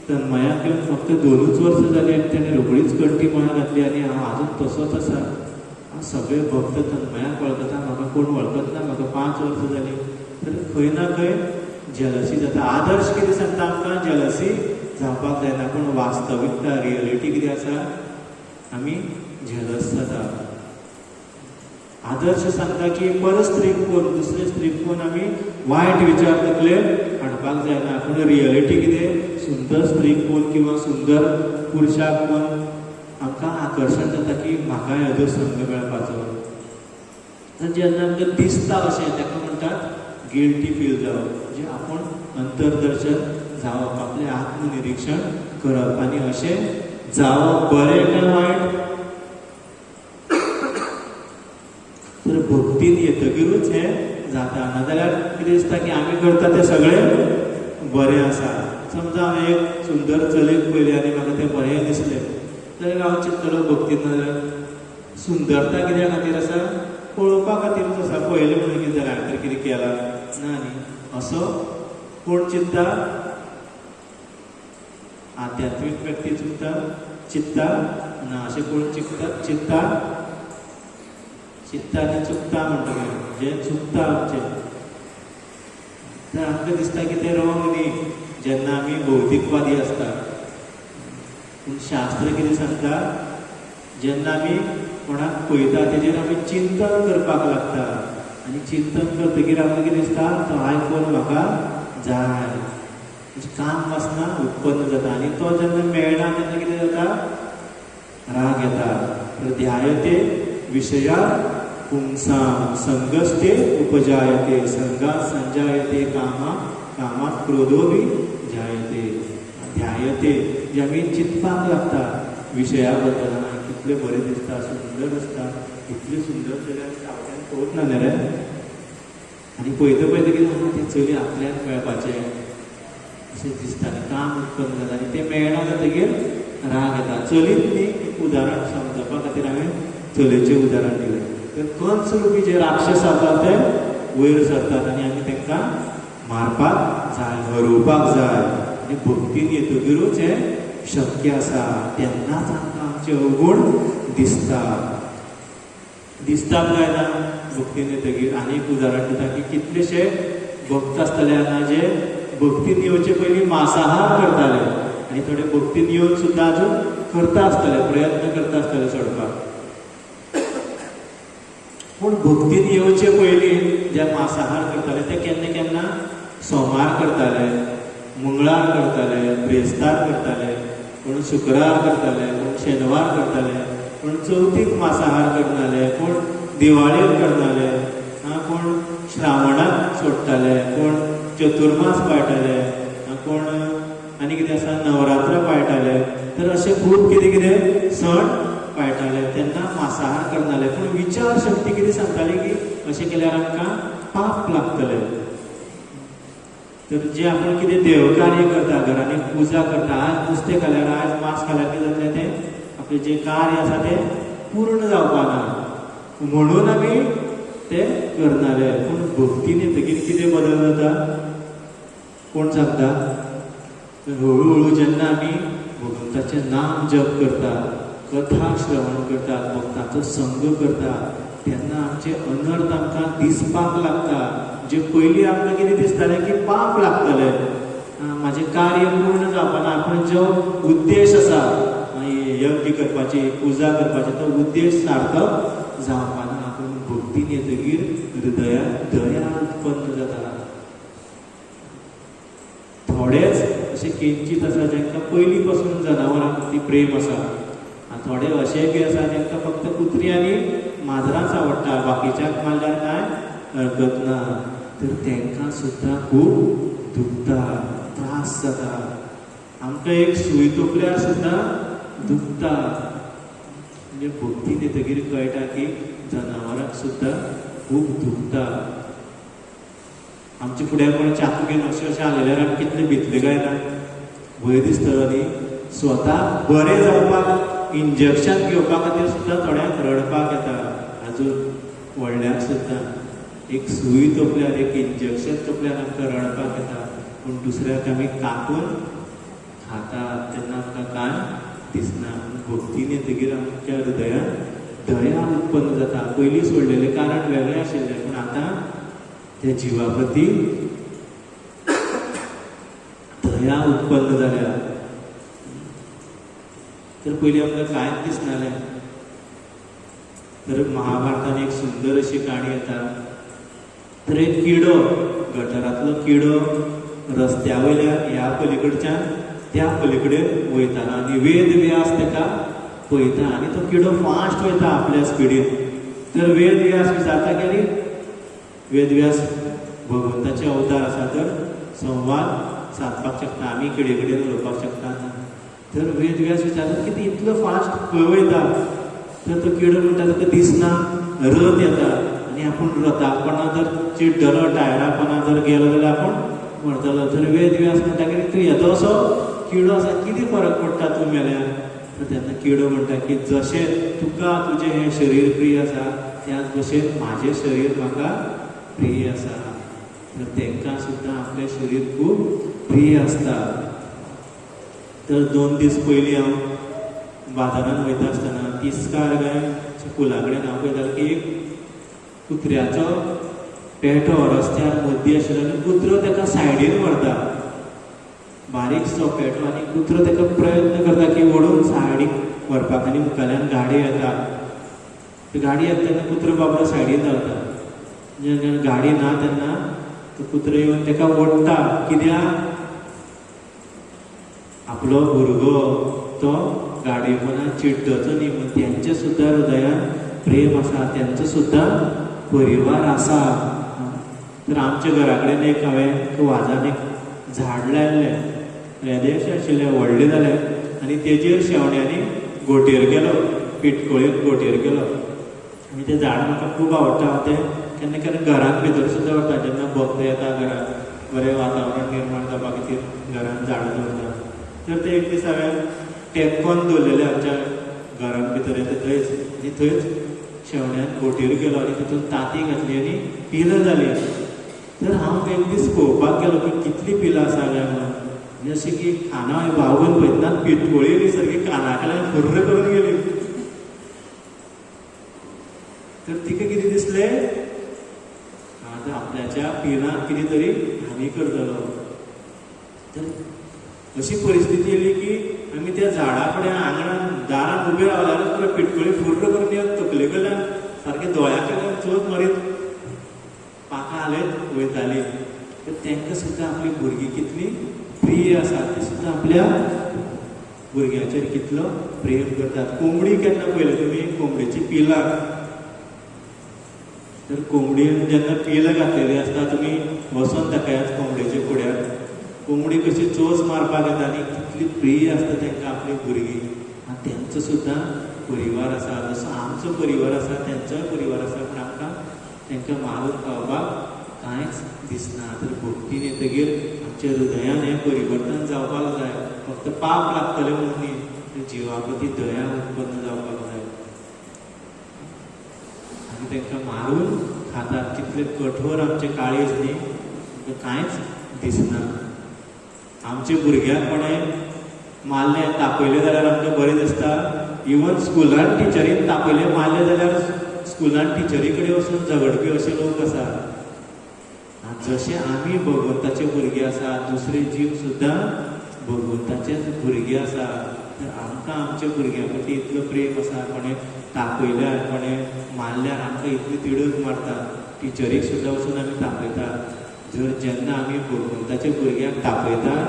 तन्मयाक येवन फक्त 2च वर्सां जालीं आनी ताणें रोखडीच कंठी मळां घातली आनी हांव आजून तसोच आसा. सगळे भक्त तन्मयाक वळखता, म्हाका कोण वळखत ना, म्हाका 5 वर्सां जालीं. तर खंय ना खंय जेलसी जाता. आदर्श कितें सांगता आमकां जेलसी जावपाक जायना, पूण वास्तविकता रियलिटी कितें आसा आमी जेलस जाता. आदर्श सांगता की परस्त्रीक पळोवन दुसरे स्त्रीक पळोवन आमी वायट विचार तकले हाडपाक जायना. पूण रियलिटी कितें सुंदर स्त्रीक पळोवन किंवा सुंदर पुरुशाक पळोवन आमकां आकर्शण जाता की म्हाकाय हाजो संग मेळपाचो. जेन्ना आमकां दिसता अशें ताका म्हणटात गिल्टी फील जावप. म्हणजे आपूण अंतर्दर्शन जावप, आपलें आत्मनिरीक्षण करप आनी अशें जावप बरें काय वायट. तर भक्तीन येतकीरूच हें जाता. नाजाल्यार कितें दिसता की आमी करता तें सगळें बरें आसा. समजा हांवें एक सुंदर चलयेक पळयली आनी म्हाका तें बरें दिसलें जाल्यार हांव चिंततलो भक्तीन. नाजाल्यार सुंदरता कित्या खातीर आसा, पळोवपा खातीरूच आसा. पळयलें म्हणून कितें जालें हांवें तर कितें केलां ना न्ही असो कोण चिंतता. आध्यात्मीक व्यक्ती चिंतता ना, अशें कोण चिंतता आनी चुकता म्हणटा जें चुकता आमचें. तर आमकां दिसता की तें रॉंग न्ही जेन्ना आमी भौतीकवादी आसता. पूण शास्त्र कितें सांगता, जेन्ना आमी कोणाक पळयता तेजेर आमी चिंतन करपाक लागता. आनी चिंतन करतकीर आमकां कितें दिसता तो आयफोन म्हाका जाय. म्हणजे काम वासना उत्पन्न जाता आनी तो जेन्ना मेळना तेन्ना कितें जाता राग येता. तर ध्यायते विशया पुंसां संगस्ते उपजायते संगात संजायते कामात क्रोधोबी जायते. ध्यायते जे आमी चिंतपाक लागता विशया बद्दल. कितले बरें दिसता, सुंदर आसता, इतले सुंदर जाल्यार सावक्यान पळोवंक ना न्ही रे. आनी पळयता पळयता कितें म्हणटा तें चली आपल्याक मेळपाचें अशें दिसता आनी काम उत्पन्न जाता आनी तें मेळना जातकीर राग येता. चलीच न्ही एक उदाहरण समजपा खातीर हांवें चलयेचें उदाहरण दिलें. तर कंस रुपी जे राक्षस आसा ते वयर सरतात आनी आमी तांकां मारपाक जाय, हरोवपाक जाय. आनी भक्तीन येतकीरूच हें शक्य आसा. तेन्नाच आमकां आमचे अवगुण दिसतात काय ना भक्तीन येतकीर. आनी एक उदाहरण दिता की कितलेशे भक्त आसतले हांगा जे भक्तीन येवचे पयलीं मांसाहार करताले आनी थोडे भक्तीन येवन सुद्दां आजून करता आसतले, प्रयत्न करता आसतले सोडपाक. पूण भक्तीन येवचे पयलीं जे मांसाहार करताले ते केन्ना केन्ना सोमार करताले, मंगळार करताले, ब्रेस्तार करताले, कोण शुक्रार करताले, कोण शेनवार करताले, कोण चवथीक मांसाहार करताले, कोण दिवाळेक करताले, कोण श्रावणाक सोडटाले, कोण चतुर्मास पाळटाले, कोण आनी कितें आसा नवरात्र पाळटाले. तर अशें खूब कितें कितें सण पाळटाले तेन्ना मांसाहार करताले. पूण विचार शक्ती कितें सांगताली की अशें केल्यार आमकां पाप लागतले. तर जे आपूण कितें देवकार्य करता, घरांनी पुजा करता, आज नुस्तें खाल्यार, आज मांस खाल्यार कितें जातलें तें आपलें जें कार्य आसा तें पूर्ण जावपाना म्हणून आमी तें करनाले. पूण भक्तीन येतकीर कितें बदल जाता कोण सांगता. हळू जेन्ना आमी भगवंताचें नाम जप करता, कथा श्रवण करतात, भक्तांचो संग करतात, तेन्ना आमचे अनर्थ आमकां दिसपाक लागता. जे पयलीं आमकां कितें दिसतालें की पाप लागतले, म्हाजें कार्य पूर्ण जावपाना, पूण जो उद्देश आसा यज्ञ करपाची, पुजा करपाची, तो उद्देश सार्थक जावपाना. पूण भक्तीन येतकीर हृदयात दया उत्पन्न जाता. थोडेच अशें किंचीत आसा जांकां पयलीं पासून जनावरां प्रती प्रेम आसा, आनी थोडे अशेय बी आसा जांकां फक्त कुत्री आनी माजरांच आवडटा, बाकीच्यांक मारल्यार कांय हरकत ना. तर तांकां सुद्दां खूब दुखता, त्रास जाता. आमकां एक सुय तोपल्यार सुद्दां दुखता. म्हणजे भक्तीन येतकीर कळटा की जनावरांक सुद्दां खूब दुखता. आमचे फुड्यान कोण चाकू घेवन अशें आलेल्यार आमी कितले भितले काय ना, भंय दिसतलो न्ही. स्वता बरें जावपाक इंजेक्शन घेवपा खातीर सुद्दां थोड्यांक रडपाक येता. आजून व्हडल्यांक सुद्दां एक सुय तोपल्यार, एक इंजेक्शन तोपल्यार आमकां रडपाक येता. पूण दुसऱ्याक आमी कापून खातात तेन्ना आमकां कांय दिसना. भक्तीन येतकीर आमच्या हृदयांत दया उत्पन्न जाता. पयलीं सोडलेलें कारण वेगळें आशिल्लें, पूण आतां त्या जिवा प्रती दया उत्पन्न जाल्या. तर पयलीं आमकां कांयच दिसनालें. तर महाभारतान एक सुंदर अशी काणी येता. तर एक किडो, गटारांतलो किडो रस्त्या वयल्यान ह्या पलीकडच्यान त्या पलीकडेन वयतालो आनी वेद व्यास ताका पळयता आनी तो किडो फास्ट वयता आपल्या स्पिडीन. तर वेद व्यास विचारता गेली, वेद व्यास भगवंताचे अवतार आसा, तर संवाद सादपाक शकता, आमी किडे कडेन उलोवपाक शकता. तर वेद व्यास विचारता कितें इतलो फास्ट खंय वयता. तर तो किडो म्हणटा तुका दिसना रथ येता आनी आपूण रथाक कोणा जर चिड्डलो, टायराक कोणा जर गेलो जाल्यार आपूण मरतलो. तर वेद व्यास म्हणटा की तूं येदो असो किडो आसा, कितें फरक पडटा तूं मेल्यार. तर तेन्ना किडो म्हणटा की जशें तुका तुजें हें शरीर प्रिय आसा, त्याच भशेन म्हाजें शरीर म्हाका प्रिय आसा. तर तांकां सुद्दां आपलें शरीर खूब प्रिय आसता. तर 2 दीस पयलीं हांव बाजारांत वयता आसतना तिस्कार गायच्या पुला कडेन हांव पळयतालो की एक कुत्र्याचो पेटो रस्त्यार मदीं आशिल्लो आनी कुत्रो ताका सायडीन व्हरता. बारीकसो पेटो आनी कुत्रो ताका प्रयत्न करता की ओडून सायडीक व्हरपाक. आनी मुखाल्यान गाडी येता. गाडी येता तेन्ना कुत्रो बाबडो सायडीन रावता. जेन्ना गाडी ना तेन्ना तो कुत्रो येवन ताका ओडटा. कित्याक आपलो भुरगो तो गाडये पोंदा चिड्डचो न्ही म्हूण तेंचे सुद्दां हृदयान प्रेम आसा, तेंचो सुद्दां परिवार आसा. तर आमच्या घरा कडेन एक हांवें वाजान एक झाड लायल्लें, येदेशें आशिल्लें, व्हडलें जालें आनी तेजेर शेवण्यांनी गोटेर केलो, पिटकोळेन गोटेर केलो. आनी तें झाड म्हाका खूब आवडटा. हांव तें केन्ना केन्ना घरांत भितर सुद्दां व्हरता. जेन्ना भक्त येता घरांत बरें वातावरण निर्माण जावपा खातीर घरांत झाडां दवरता. तर ते एक दीस हांवें तेंकोन दवरलेलें आमच्या घरांत भितर येता थंयच, आनी थंयच शेवण्यान गोटेर गेलो आनी तितून तांती घातली आनी पिलां जालीं. तर हांव एक दीस पळोवपाक गेलो की कितलीं पिलां आसा काय म्हणून. जशें की खाना भावून पळयतना पिटकोळी न्ही सारकी कानाकल्यान फुर्र करून गेली. तर तिका कितें दिसलें, आतां आपल्याच्या पिलांक कितें तरी हानी करतलो. तर अशी परिस्थिती येयली की आमी त्या झाडा कडेन आंगणान दारान उबे रावल्यार पुरो पिटकोळी फुर्र करून येवन तकले कडल्यान सारके दोळ्या कडल्यान चोच मारीत पाखां हालयत वयताली. तर तांकां सुद्दां आपली भुरगीं कितलीं प्रिय आसा, ती सुद्दां आपल्या भुरग्याचेर कितलो प्रेम करतात. कोंबडी केन्ना पळयलें तुमी, कोंबडेची पिलां. तर कोंबडीन जेन्ना पिलां घातलेली आसता तुमी वचोन दाखयात कोंबडेच्या फुड्यार. कोंबडी कशी चोच मारपाक येता आनी कितली प्रिय आसता तांकां आपली भुरगीं. आनी तेंचो सुद्दां परिवार आसा, जसो आमचो परिवार आसा तेंचोय परिवार आसा. पूण आमकां तांकां मारून खावपाक कांयच दिसना. तर भक्तीन येतकीर आमच्या हृदयान हें परिवर्तन जावपाक जाय. फक्त पाप लागतलें म्हणून न्ही, तर जिवा प्रती दया उत्पन्न जावपाक जाय. आमी तांकां मारून खातात. कितले कठोर आमचे काळीज न्ही, तांकां कांयच दिसना. आमचे भुरग्याक कोणें मारलें, तापयलें जाल्यार आमकां बरें दिसता. इवन स्कुलान टिचरीन तापयलें मारलें जाल्यार स्कुलान टिचरी कडेन वचून झगडपी अशे लोक आसा. जशे आमी भगवंताचे भुरगे आसा, दुसरे जीव सुद्दां भगवंताचेच भुरगे आसा. तर आमकां आमच्या भुरग्यां प्रती इतलो प्रेम आसा. कोणें तापयल्यार, कोणें मारल्यार आमकां इतली तिडक मारता. टिचरीक सुद्दां वचून आमी तापयतात. जर जेन्ना आमी भगवंताच्या भुरग्यांक तापयतात,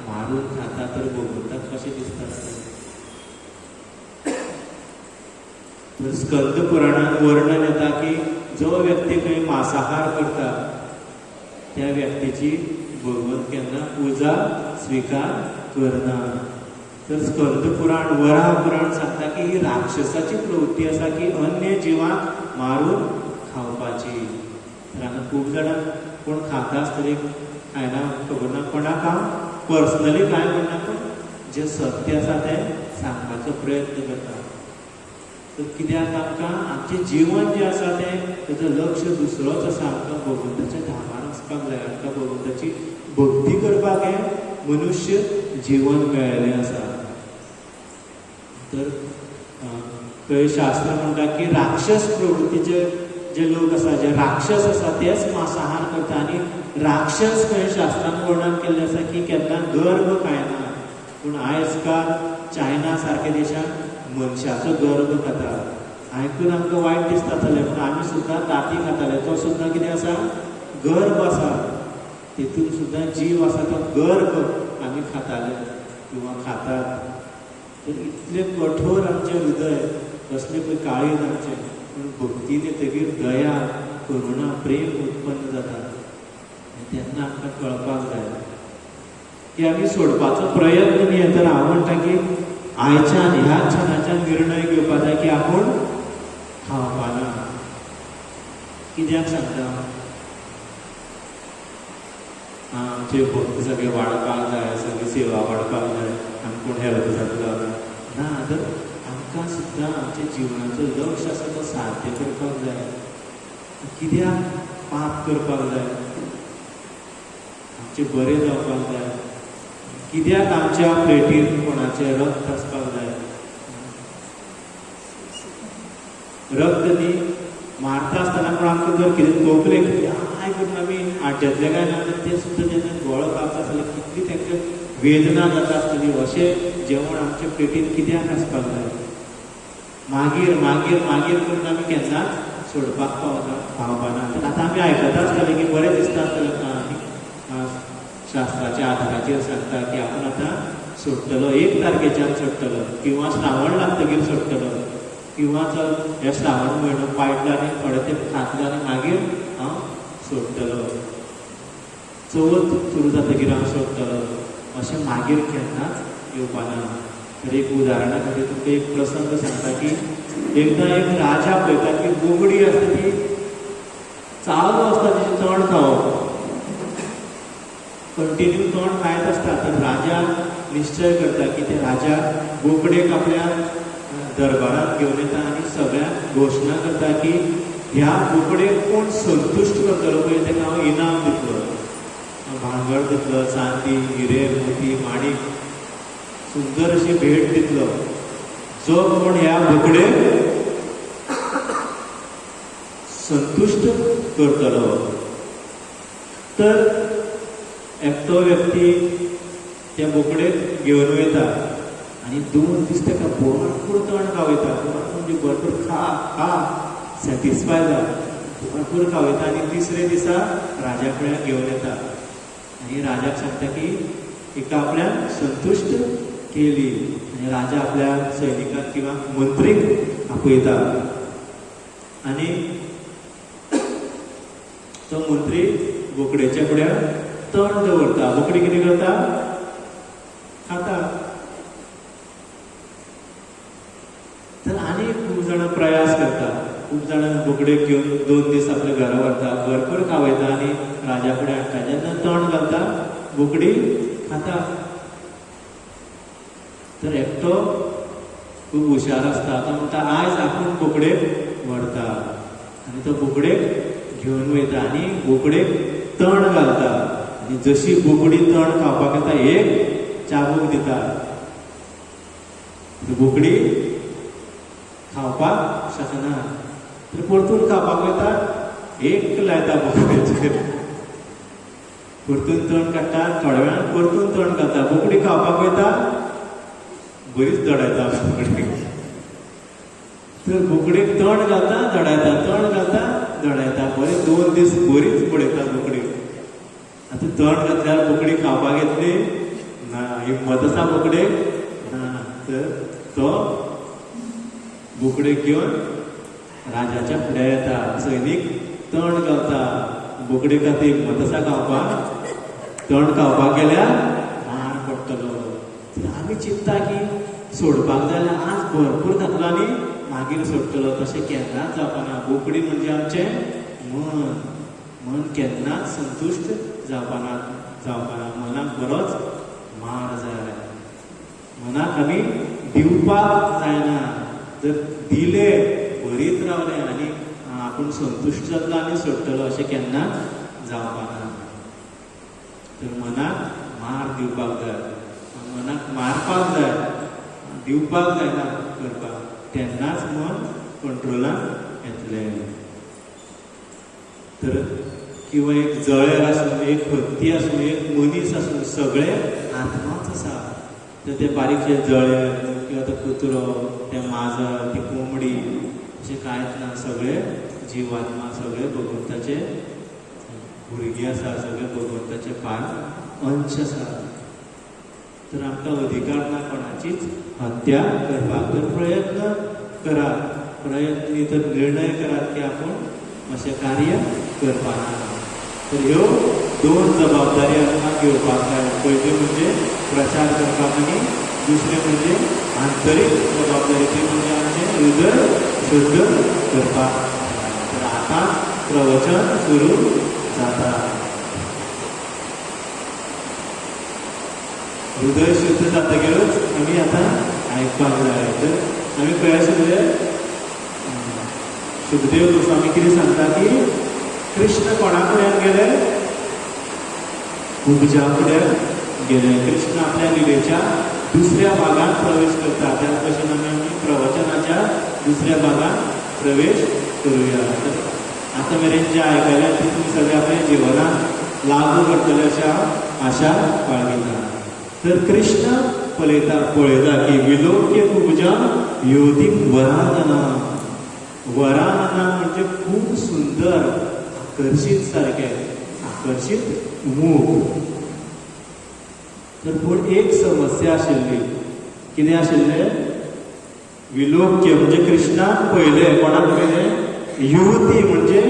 मारतात, मारून खाता तर भगवंताक कशें दिसता. तर स्कंद पुराणात वर्णन येता की जो व्यक्ती खंय मांसाहार करता त्या व्यक्तीची भगवंत केन्ना पुजा स्विकार करना. तर स्कंद पुराण वराह पुराण सांगता की ही राक्षसाची प्रवृत्ती आसा की अन्य जिवाक मारून खावपाची. तर हांगा खूब जाणां कोण खाता आसतली खायना खबर ना, कोणाक हांव पर्सनली कांय म्हणना, पूण जें सत्य आसा तें सांगपाचो प्रयत्न करता. तर कित्याक आमकां आमचें जिवन जें आसा तें तेजो लक्ष दुसरोच आसा. आमकां भगवंताच्या धामान वचपाक जाय, आमकां भगवंताची भक्ती करपाक हें मनुश्य जिवन मेळ्ळें आसा. तर खंय शास्त्र म्हणटा की राक्षस प्रवृत्तीचे जे लोक आसा, जे राक्षस आसा तेच मांसाहार करता. आनी राक्षस खंय शास्त्रान वर्णन केल्लें आसा की केन्ना गर्भ खायना. पूण आयज काल चायना सारक्या देशांत मनशाचो गर्भ खाता. आयकून आमकां वायट दिसता जाल्यार, पूण आमी सुद्दां तांती खाताले. तो सुद्दां कितें आसा, गर्भ आसा. तितून सुद्दां जीव आसा, तो गर्भ आमी खाताले किंवा खातात. तर इतले कठोर आमचें हृदय, कसलें पळय काळीज आमचें. पूण भक्तीन येतकीर दया, करुणा, प्रेम उत्पन्न जाता. तेन्ना आमकां कळपाक जाय की आमी सोडपाचो प्रयत्न न्ही. तर हांव म्हणटा की आयच्यान ह्या क्षणाच्यान निर्णय घेवपाक जाय की आपूण खावपाना. कित्याक सांगता, आमचे भक्त सगळे वाडपाक जाय, सगळी सेवा वाडपाक जाय, आमकां कोण हेल्प जातलो ना. तर आमकां सुद्दां आमच्या जिवनाचो लक्ष आसा तो साध्य करपाक जाय. कित्याक पाप करपाक जाय, आमचें बरें जावपाक जाय. कित्याक आमच्या प्लेटीन कोणाचें रक्त आसपाक जाय. रक्त न्ही मारता आसतना पूण आमकां जर कितें तोपलें काय करून आमी आड्ड्यांतले काय ना, ते सुद्दां जेन्ना गळो कापता आसतले कितली तांकां वेदना जाता आसतली. अशें जेवण आमच्या प्लेटीन कित्याक आसपाक जाय. मागीर मागीर मागीर करून आमी केन्नाच सोडपाक पावपाना. आतां आमी आयकता आसतलें की बरें दिसता आसतलें, शास्त्राच्या आधाराचेर सांगता की आपूण आतां सोडटलो, 1 तारखेच्यान सोडटलो, किंवा श्रावण लागतकीर सोडटलो, किंवा चल हे श्रावण म्हयनो पायटलो आनी थोडे तेंप खातलो आनी मागीर हांव सोडटलो, चवथ सुरू जातकीर हांव सोडटलो. अशें मागीर केन्नाच येवपाना. तर एक उदाहरणा खातीर तुमकां एक प्रसंग सांगता की एकदां एक राजा पळयता की बोबडी आसता ती चालू आसता तिचें तोंड खावप, कंटिन्यू तोंड खायत आसता. तर राजा निश्चय करता की ते राजा बोकडेक आपल्या दरबारात घेवन येता आनी सगळ्यांक घोशणा करता की ह्या बोकडेक कोण संतुश्ट करतलो पळय ताका हांव इनाम दितलो, भांगर दितलो, चांदी, हिरे, मोती, माणीक, सुंदर अशी भेट दितलो. जो कोण ह्या बोकडेक संतुश्ट करतलो. तर एकटो व्यक्ती त्या बोकडेक घेवन वयता आनी 2 दीस ताका भरपूर तण खावयता. म्हणजे भरपूर खा खा सॅटिस्फाय जा, भरपूर खावयता. आनी 3रे दिसा राजा कडेन घेवन येता आनी राजाक सांगता की एका आपल्यान संतुश्ट केली. आनी राजा आपल्या सैनिकाक किंवा मंत्रीक आपयता आनी तो मंत्री बोकडेच्या फुड्यान तण दवरता. बोकडी कितें करता, खाता. तर आनी खूब जाणां प्रयास करता, खूब जाणां बोकडेक घेवन 2 दीस आपल्या घरा व्हरता, भरपूर खावयता आनी राजा फुडें हाडटा. जेन्ना तण घालता बोकडी खाता. तर एकटो खूब हुशार आसता, तो म्हणटा आयज आपूण बोकडेक व्हरता. आनी तो बोकडेक घेवन वयता आनी बोकडेक तण घालता. आनी जशी बोकडी तण खावपाक येता एक चाबूक दिता. बोकडी खावपाक शकना. तर परतून खावपाक वयता, एक लायता बोकडेचेर, परतून तण काडटा, थोड्या वेळान परतून तण घालता. बोकडी खावपाक वयता, बरीच दडायता बोकडी. तर बोकडेक तण घालता, दडायता, तण घालता, दडायता. बरें 2 दीस बरीच पळयता बोकडी. आतां तण घातल्यार बोकडी खावपाक येतली ना, हिम्मत आसा बोकडे तर तो बोकडेक घेवन राजाच्या फुड्या येता. सैनीक तण घालता. बोकडे खातीर हिम्मत आसा खावपाक. तण खावपाक गेल्यार मार पडटलो. आमी चिंतता की सोडपाक जाय जाल्यार आज भरपूर घातलो आनी मागीर सोडटलो. तशें केन्नाच जावपाना. बोकडी म्हणजे आमचें मन केन्नाच संतुश्ट जावपाना. मनाक बरोच मार जाय. मनाक आमी दिवपाक जायना. जर दिले भरीत रावले आनी आपूण संतुश्ट जातलो आनी सोडटलो अशें केन्नाच जावपाना. तर मनाक मार दिवपाक जाय. मनाक मारपाक जाय, दिवपाक जायना करपाक. तेन्नाच मन कंट्रोलान येतलें. तर किंवा एक जळेर आसूं, एक हत्ती आसूं, एक मनीस आसूं, सगळे आत्माच आसा. तर ते बारीकशे जळेर किंवा तो कुत्रो, ते माजर, ती कोंबडी अशें कांयच ना. सगळे जिवात्मा, सगळे भगवंताचे भुरगीं आसा, सगळे भगवंताचे अंश आसा. तर आमकां अधिकार ना कोणाचीच हत्या करपाक. तर प्रयत्न करात. प्रयत्नी तर निर्णय करात की आपूण अशें कार्य करपाना. तर ह्यो 2 जबाबदारी आमकां घेवपाक जाय. पयली म्हणजे प्रचार करपाक आनी दुसरें म्हणजे आंतरीक जबाबदारी, ती म्हणजे आमचें हृदय शुद्ध करपाक. तर आतां प्रवचन सुरू जाता. हृदय शुद्ध जातकीरच आमी आतां आयकपाक जाय. तर आमी खंय आशिल्ले, शुद्धदेव गोस्वामी कितें सांगता की कृष्ण कोणा फुड्यान गेले, कुबजा फुड्यान गेले. कृष्ण आपल्या लिलेच्या दुसऱ्या भागात प्रवेश करता. त्याच भशेन आमी प्रवचनाच्या दुसऱ्या भागात प्रवेश करूया. तर आतां मेरेन जें आयकलें तें तुमी सगळे आपल्या जिवनात लागू करतले अशें हांव आशा बाळगिता. तर कृष्ण पळयता की विलोक्य कुबजा योधीक वरानना. वरानना म्हणजे खूब सुंदर, आकर्षीत सारकें, आकर्षीत मूख. तर पूण एक समस्या आशिल्ली. कितें आशिल्लें? विलोक्य म्हणजे कृष्णाक पळयलें. कोणाक पळयलें? युवती म्हणजे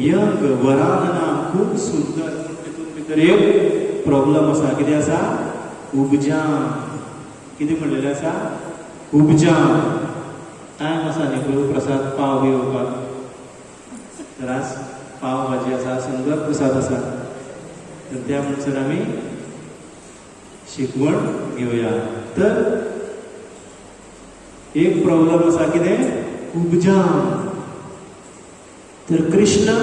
यंग. वरानना खूब सुंदर. तितून भितर एक प्रॉब्लम आसा. कितें आसा? उबजां. कितें म्हणलेलें आसा? उबजां. टायम आसा न्ही प्रभू प्रसाद पाव बी येवपाक. तर आज पाव भाजी आसा, सुंदर प्रसाद आसा. तर त्या म्हणसर आमी शिकवण घेवया. तर एक प्रॉब्लम आसा. कितें? उबजां. तर कृष्ण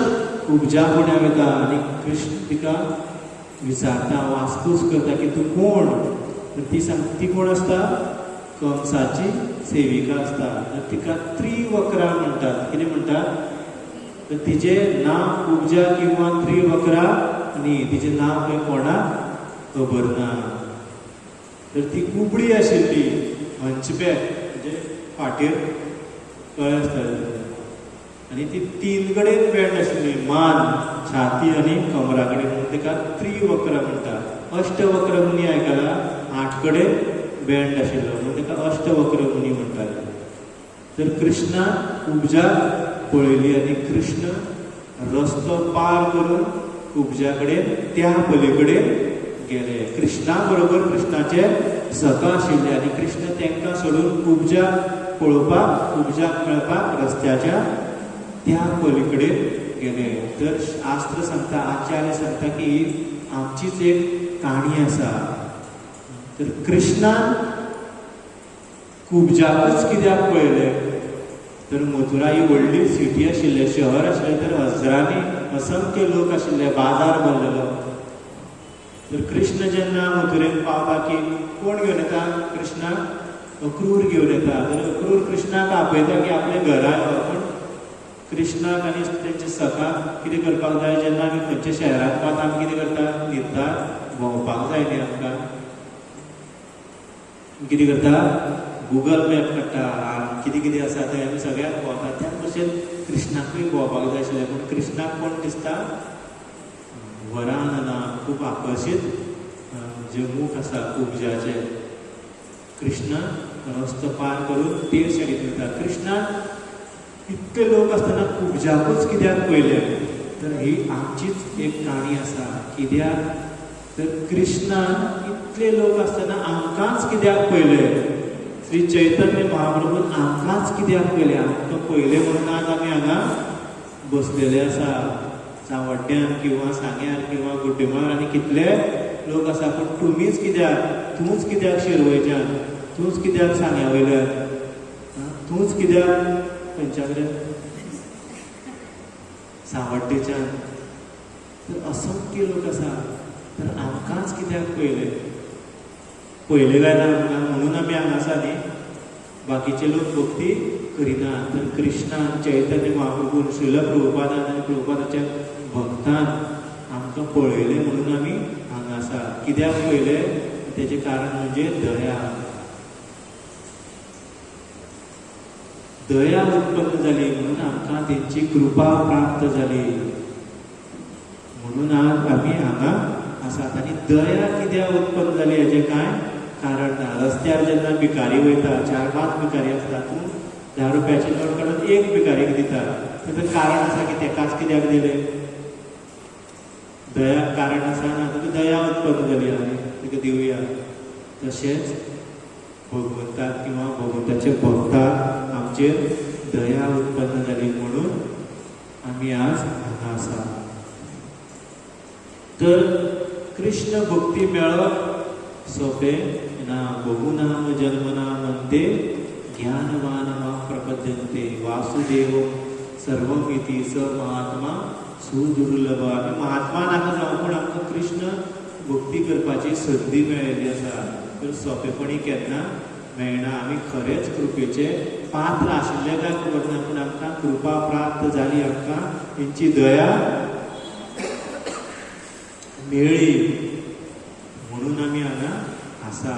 उबजा फुड्यान वता आनी कृष्ण तिका विचारता, वासपूस करता की तूं कोण? तर ती सांगता ती कोण आसता? कंसाची सेविका आसता. तर तिका त्रिवक्रा म्हणटात. कितें म्हणटात? तर तिचें नांव उबजा किंवा त्रिवक्रा न्ही. तिचें नांव खंय कोणाक खबर ना. तर ती कुबडी आशिल्ली, हंचबॅक म्हणजे फाटीर कळे आसताले. आनी ती 3 कडेन बँड आशिल्ली, मान, छाती आनी कमरा कडेन. म्हणून तिका त्रिवक्र म्हणटात. अष्टवक्र मुनी आयकला? 8 कडेन बँड आशिल्लो म्हणून तिका अष्टवक्र मुनी म्हणटाले. तर कृष्णान उबजा पळयली आनी कृष्ण रस्तो पार करून उबजा कडेन त्या पलीकडेन गेले. कृष्णा बरोबर कृष्णाचे सखा आशिल्ले आनी कृष्ण तांकां सोडून उबजा पळोवपाक, उबजाक मेळपाक रस्त्याच्या त्या पलीकडेन गेले. तर शास्त्र सांगता, आचार्य सांगता की आमचीच एक काणी आसा. तर कृष्णान कुबजाकच कित्याक पळयलें? तर मथुरा ही व्हडली सिटी आशिल्लें, शहर आशिल्लें. तर हजारांनी असंख्य लोक आशिल्ले, बाजार भरलेलो. तर कृष्ण जेन्ना मथुरेन पावता की कोण घेवन येता? कृष्णाक अक्रूर घेवन येता. तर अक्रूर कृष्णाक आपयता की आपले घरा यो. पूण कृष्णाक आनी तेंचे सखाक कितें करपाक जाय? जेन्ना आमी खंयच्या शहरांत वता आमी कितें करता? न्हिदता, भोंवपाक जाय न्ही आमकां. कितें करता? गुगल मॅप काडटा आनी कितें कितें आसा थंय आमी सगळ्याक भोंवता. त्याच भशेन कृष्णाकूय भोंवपाक जाय आशिल्लें. पूण कृष्णाक कोण दिसता? वरानना, खूब आकर्शीत जे मूख आसा उपजाचे, कृष्ण रस्तो पार करून ते सायडीक वयता. कृष्णान इतके लोक आसतना उपजाकूच कित्याक पयले, तर ही आमचीच एक काणी आसा. कित्याक तर कृष्णान इतले लोक आसतना आमकांच कित्याक पयले, श्री चैतन्य महाप्रभून आमकांच कित्याक पयले, आमकां पयले म्हणून आज आमी हांगा बसलेले आसा. सांवड्ड्यान किंवा सांग्यार किंवा गुड्डेमार आनी कितले लोक आसा, पूण तुमीच कित्याक, तूंच कित्याक शिरवयच्यान, तूंच कित्याक सांग्या वयल्यान, तूंच कित्याक खंयच्या कडेन सांवड्डेच्यान, तर असंख्य लोक आसा. तर आमकांच कित्याक पयले, पयले काय ना म्हणून आमी हांगा आसा न्ही. बाकीचे लोक भक्ती करिना, तर कृष्णान चैतन्य महाप्रभून श्रील प्रभुपादान आनी प्रभुपादाच्या भक्तान आमकां पळयले म्हणून आमी हांगा आसा. कित्याक पयले, तेजें कारण म्हणजे दया. दया उत्पन्न जाली म्हणून आमकां तेंची कृपा प्राप्त जाली, म्हणून आज आमी हांगा आसात. आनी दया कित्याक उत्पन्न जाली हेजें कांय कारण ना. रस्त्यार जेन्ना भिकारी वयता, 4-5 भिकारी आसता, तूं 10 रुपयाची नोट काडून एक भिकारीक दिता, ताचें कारण आसा की तेकाच कित्याक दिले, दया कारण आसा ना, तुका दया उत्पन्न जाली आनी तिका दिवया. तशेंच भगवंताक किंवा भगवंताच्या भक्ताक आमचेर दया उत्पन्न जाली म्हणून आमी आज हांगा आसा. तर कृष्ण भक्ती मेळप सोपें ना. बहुनाम जन्मना म्हणते ज्ञानवान मा प्रपद्यन्ते, वासुदेव सर्वमिति स महात्मा सुदुर्लभ. आमी महात्मा नाका जावं, पूण आमकां कृष्ण भक्ती करपाची संदी मेळिल्ली आसा. तर सोंपेपणी केन्ना मेळना. आमी खरेंच कृपेचे पात्र आशिल्ले काय खबर ना, पूण आमकां कृपा प्राप्त जाली, आमकां तेंची दया मेळ्ळी म्हणून आमी हांगा आसा.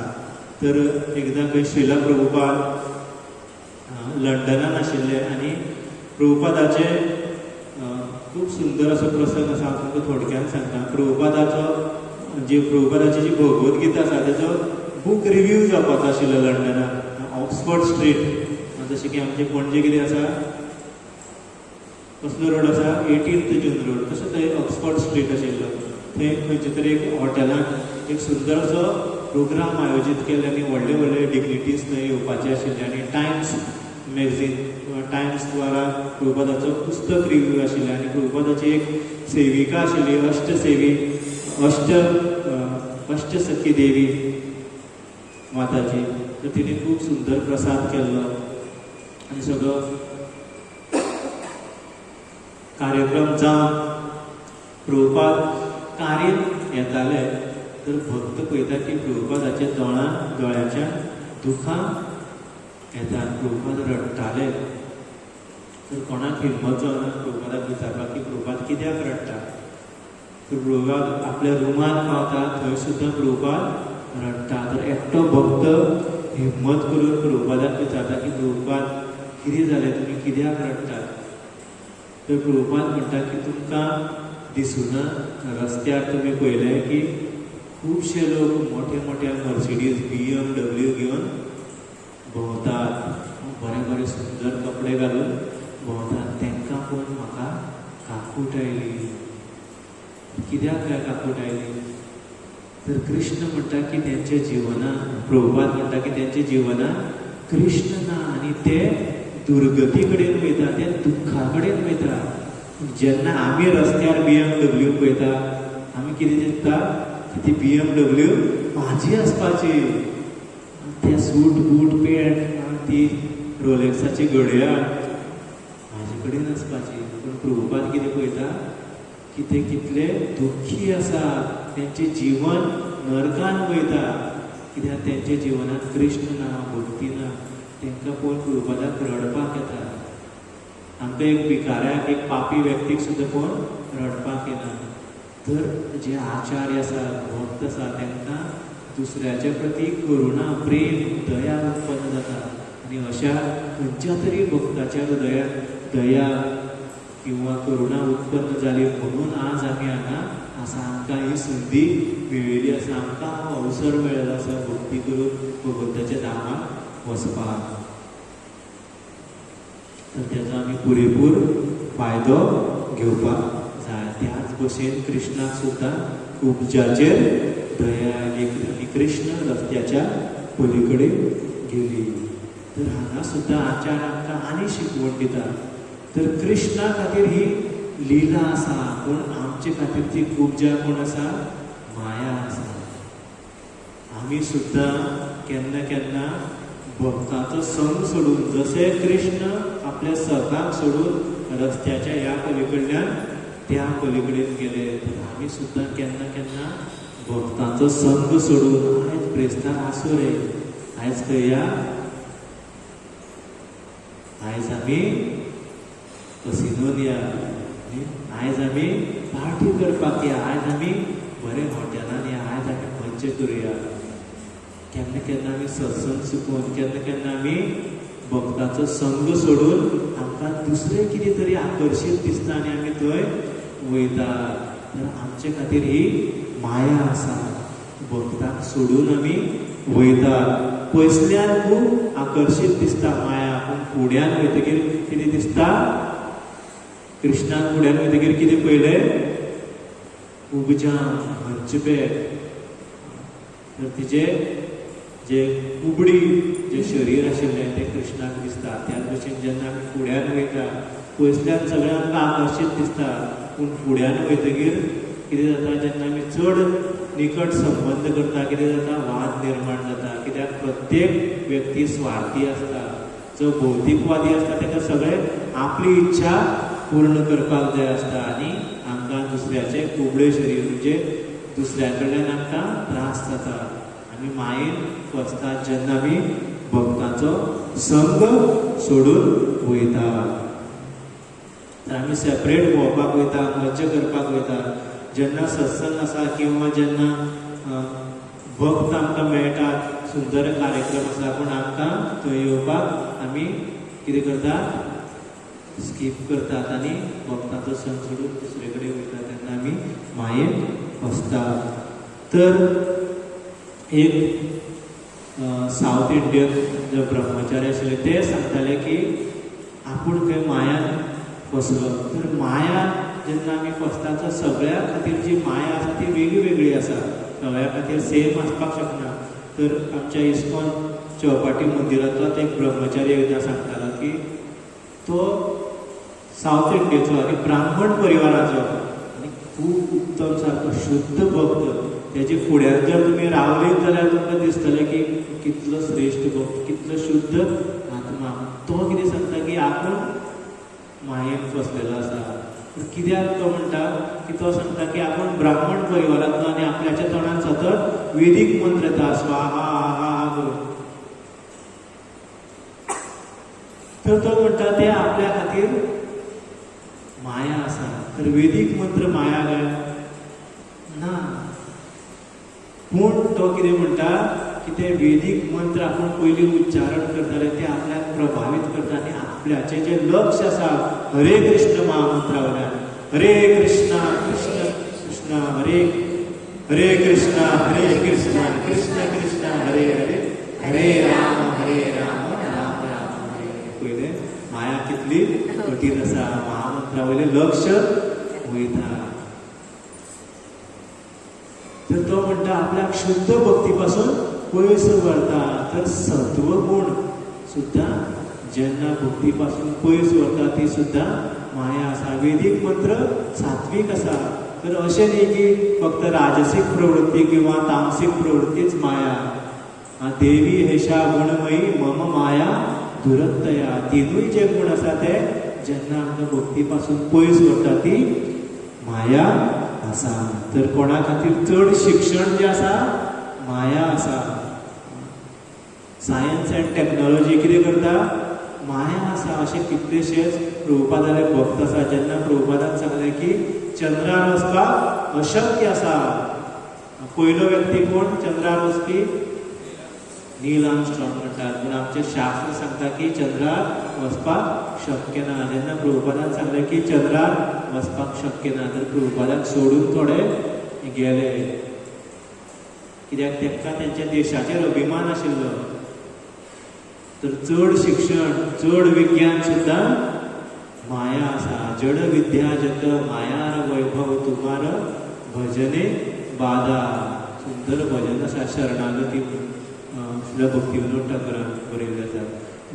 तर एकदां खंय श्रील प्रभुपाद लंडनान आशिल्ले आनी प्रभुपादाचे खूब सुंदर असो प्रसंग आसा. हांव तुमकां थोडक्यान सांगता. प्रभुपादाची जी भगवद्गीता आसा तेजो बूक रिव्यू जावपाचो आशिल्लो लंडनान, ऑक्सफर्ड स्ट्रीट. जशें की आमचे पणजे कितें आसा, कसलो रोड आसा, 18th जून रोड, तसो थंय ऑक्सफर्ड स्ट्रीट आशिल्लो. थंय खंयचे तरी एक हॉटेलांत एक सुंदर असो प्रोग्राम आयोजीत केले आनी व्हडले व्हडले डिग्निटीज थंय येवपाचे आशिल्ले. आनी टायम्स मॅगझीन किंवा टायम्स द्वारा प्रभुपादाचो पुस्तक रिव्यू आशिल्ले. आनी प्रभुपादाची एक सेविका आशिल्ली, अष्टसखी देवी माताजी. तर तिणे खूब सुंदर प्रसाद केल्लो आनी सगळो कार्यक्रम जावन प्रभुपाद कार्य येताले. तर भक्त पळयता की प्रभुपादाच्या दोळ्याच्या दुखां येतात, प्रभुपाद रडटाले. तर कोणाक हिम्मत जावना प्रभुपादाक विचारपाक की प्रभुपाद कित्याक रडटा. तर प्रभुपाद आपल्या रुमान पावता, थंय सुद्दां प्रभुपाद रडटा. तर एकटो भक्त हिम्मत करून प्रभुपादाक विचारता की प्रभुपाद कितें जालें, तुमी कित्याक रडटात. तर प्रभुपाद म्हणटा की तुमकां दिसुना, रस्त्यार तुमी पळयलें की खुबशे लोक मोठे मोठ्या मर्सिडीज BMW घेवन भोंवतात, बरे बरे सुंदर कपडे घालून भोंवतात. तांकां पळोवन म्हाका काकूट आयली. कित्याक काय काकूट आयली. तर कृष्ण म्हणटा की तेंच्या जिवनांत, प्रभुपाद म्हणटा की तेंच्या जिवनांत कृष्ण ना आनी ते दुर्गती कडेन वयता, ते दुख्खा कडेन वयता. जेन्ना आमी रस्त्यार BMW पळयता, आमी कितें चिंतता, ती BMW म्हाजी आसपाची. ते सूट बूट पॅन्ट, ती रोलेक्साची घडयाळ म्हाजे कडेन आसपाची. पूण प्रभुपाद कितें पळयता की ते कितले दुख्खी आसा, तेंचें जिवन नरकान वयता. कित्याक तेंच्या जिवनांत कृष्ण ना, भक्ती ना. तांकां पळोवन प्रभुपादाक रडपाक येता. आमकां एक भिकाऱ्याक, एक पापी व्यक्तीक सुद्दां पळोवन रडपाक येना. तर जे आचार्य आसा, भक्त आसा, तांकां दुसऱ्याच्या प्रती करुणा, प्रेम, दया उत्पन्न जाता. आनी अशा खंयच्या तरी भक्ताच्या हृदयात दया किंवा करुणा उत्पन्न जाली म्हणून आज आमी हांगा आसा आमकां ही संदी मेळिल्ली आसा आमकां अवसर मेळिल्लो आसा भक्ती करून भगवंताच्या धामाक वचपाक तर तेजो आमी पुरेपूर फायदो घेवपाक जाय त्याच भशेन कृष्णाक सुद्दां उपजाचेर दया आनी कृष्ण रस्त्याच्या पलीकडे गेली तर हांगा सुद्दां आचार आमकां आनी शिकवण दिता तर कृष्णा खातीर ही लीला आसा पूण आमचे खातीर ती उपजा कोण आसा माया आसा आमी सुद्दां केन्ना केन्ना भक्तांचो संग सोडून जसे कृष्ण आपल्या सखाक सोडून रस्त्याच्या ह्या पलीकडल्यान त्या पलीकडेन गेले तर आमी सुद्दां केन्ना केन्ना भक्तांचो संग सोडून आयज प्रेस्तार आसूं रे आयज खंय या आयज आमी कसिनोन या आयज आमी पार्टी करपाक या आयज आमी बरें हॉटेलान या आयज आमी मज्जा करुया केन्ना केन्ना आमी सत्संग चुकोवन केन्ना केन्ना आमी भक्ताचो संग सोडून आमकां दुसरें कितें तरी आकर्शीत दिसता आनी आमी थंय वयता तर आमचे खातीर ही माया आसा भक्ताक सोडून आमी वयता पयसल्यान खूब आकर्शीत दिसता माया पूण फुड्यान वयतकीर कितें दिसता कृष्णान फुड्यान वयतकीर कितें पयलें उबजां मंचपेट तर तिचे जे कुबडी जे शरीर आशिल्लें तें कृष्णाक दिसता त्याच भशेन जेन्ना आमी फुड्यान वयता पयसल्यान सगळें आमकां आकर्शीत दिसता पूण फुड्यान वयतकीर कितें जाता जेन्ना आमी चड निकट संबंध करता कितें जाता वाद निर्माण जाता कित्याक प्रत्येक व्यक्ती स्वार्थी आसता जो भौतीकवादी आसता ताका सगळें आपली इच्छा पूर्ण करपाक जाय आसता आनी आमकां दुसऱ्याचें कुबडें शरीर म्हणजे दुसऱ्या कडल्यान आमकां त्रास जाता आमी मायेन फसतात जेन्ना आमी भक्तांचो संग सोडून वयता तर आमी सेपरेट भोंवपाक वयता मज्जा करपाक वयता जेन्ना सत्संग आसा किंवा जेन्ना भक्त आमकां मेळटात सुंदर कार्यक्रम आसा पूण आमकां थंय येवपाक आमी कितें करतात स्कीप करतात आनी भक्तांचो संग सोडून दुसरे कडेन वयता तेन्ना आमी मायेन फसतात तर एक सावथ इंडियन जे ब्रह्मचारी आशिल्ले ते सांगताले की आपूण खंय मायान फसलो तर माया जेन्ना आमी फसता तर सगळ्या खातीर जी माया आसा ती वेगळी वेगळी आसा सगळ्या खातीर सेम आसपाक शकना तर आमच्या इस्कॉन चौपाटी मंदिरांतलोच एक ब्रह्मचारी एकदां सांगतालो की तो सावथ इंडियेचो आनी ब्राह्मण परिवाराचो आनी खूब उत्तम सारको शुद्ध भक्त तेजे फुड्यान जर तुमी रावलीत जाल्यार तुमकां दिसतलें की कितलो श्रेश्ठ भक्त कितलो शुद्ध आत्मा तो कितें सांगता की आपूण मायेन फसलेलो आसा कित्याक तो म्हणटा की तो सांगता की आपूण ब्राह्मण परिवारांतलो आनी आपल्याच्या तोंडान सतत वेदीक मंत्र येता स्वाहा हा करून तर तो म्हणटा ते आपल्या खातीर माया आसा तर वेदीक मंत्र माया काय ना पूण तो कितें म्हणटा की ते वेदीक मंत्र आपूण पयलीं उच्चारण करताले ते आपल्याक प्रभावीत करता आनी आपल्याचें जें लक्ष आसा हरे कृष्ण महामंत्रा वयल्यान हरे कृष्णा कृष्ण कृष्ण हरे हरे कृष्णा कृष्ण कृष्ण हरे हरे हरे राम राम हरे पयलें माया कितली कठीण आसा महामंत्रा वयलें लक्ष वयता तर तो म्हणटा आपल्याक शुद्ध भक्ती पासून पयस व्हरता तर सत्व गुण सुद्दां जेन्ना भक्ती पासून पयस व्हरता ती सुद्दां माया आसा वेदीक मंत्र सात्वीक आसा तर अशें न्ही की फक्त राजसीक प्रवृत्ती किंवा तामसीक प्रवृत्तीच माया देवी हेशा गुणमयी मम माया दुरत्तया तिनूय जे गुण आसा ते जेन्ना आमकां भक्ती पासून पयस व्हरता ती माया आसा तर कोणा खातीर चड शिक्षण जें आसा माया आसा सायन्स एंड टेक्नॉलॉजी कितें करता माया आसा अशें कितलेशेच प्रभुपादाले भक्त आसा जेन्ना प्रभुपादान सांगलें की चंद्रार वचपाक अशक्य आसा पयलो व्यक्ती कोण चंद्रार वचपी नील आर्मस्ट्रॉंग म्हणटात, पूण आमचें शास्त्र सांगता की चंद्रार वचपाक शक्य ना. जेन्ना प्रभुपादान सांगलें की चंद्रार वचपाक शक्य ना, तर प्रभुपादाक सोडून थोडे गेले, कित्याक तांकां तेंच्या देशाचेर अभिमान आशिल्लो. तर चड शिक्षण, चड विज्ञान सुद्दां माया आसा. जड विद्या जत मायार वैभव तुमार भजने बाधा. सुंदर भजन आसा, शरणागती श्री भक्तिविनोद ठाकुरान बरयल्लें आसा.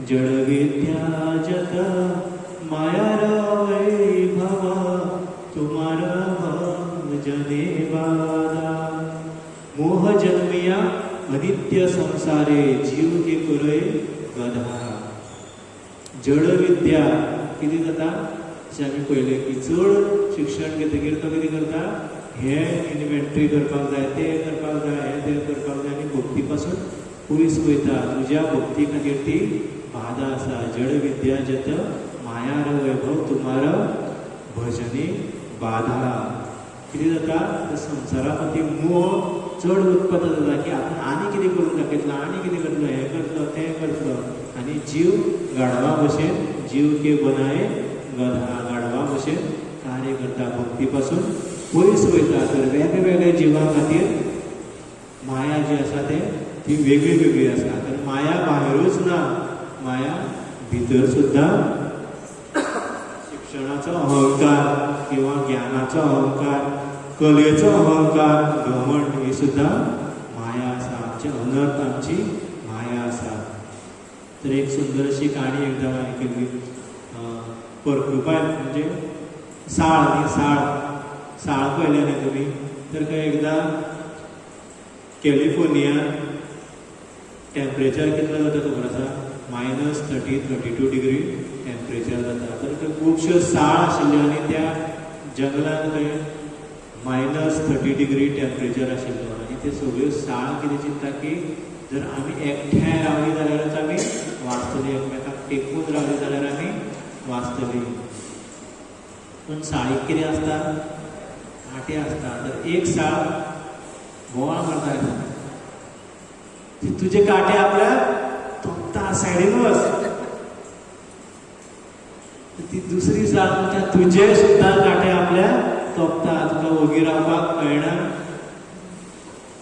जड विद्या जत मायार वैभव तुमार भजने बाधा. मोह जन्मिया अनित्य संसारे जीव के पुरय गधा. जड विद्या कितें जाता, अशें आमी पळयलें की चड शिक्षण घेतकीर तो कितें करता, हे इन्व्हेंटरी करपाक जाय, तें करपाक जाय, हें तें करपाक जाय, आनी भक्ती पासून पयस वयता. तुज्या भक्ती खातीर ती बाधा आसा. जड विद्या जत मायार वैभव तुमार भजनी बाधा. कितें जाता, संवसारा खातीर मोह चड उत्पन्न जाता की आपूण आनी कितें करून दाखयतलो, आनी कितें करतलो, हें करतलो, तें करतलो, आनी जीव गाढवा भशेन जीव के बनाये गधा, गाढवा भशेन कार्य करता, भक्ती पासून पयस वयता. तर वेगवेगळ्या जिवां खातीर माया जी आसा ती वेगळी वेगळी आसा. तर माया भायरूच ना, माया भितर सुद्दां शिक्षणाचो अहंकार किंवा ज्ञानाचो अहंकार, कलेचो अहंकार, घमंड ही सुद्दां माया आसा. आमचे अनर्थ आमची माया आसा. तर एक सुंदर अशी काणी एकदां आयकल्ली. परकृपाय म्हणजे साळ न्ही, साळ पळयलें न्ही तुमी. तर एकदां कॅलिफोर्नियांत टेम्परेचर कितलो जाता खबर आसा, -30-32 डिग्री टेम्परेचर जाता. तर थंय खुबश्यो साळ आशिल्ल्यो आनी त्या जंगलांत थंय -30 डिग्री टेम्परेचर आशिल्लो. आनी त्यो सगळ्यो साळ कितें चिंतता की जर आमी एकठांय रावली जाल्यारच आमी वाचतली, एकमेकाक तेंकून रावली जाल्यार आमी वाचतली. पूण साळीक कितें आसता, कांटे आसता. तर एक साळ बोवाळ मारता, तुजे कांटे आपल्या तोंपता, सायडीन वच. ती दुसरी साळ म्हणटा तुजे सुद्दां कांटे आपल्या तोंपता, तुका वगी रावपाक कळना.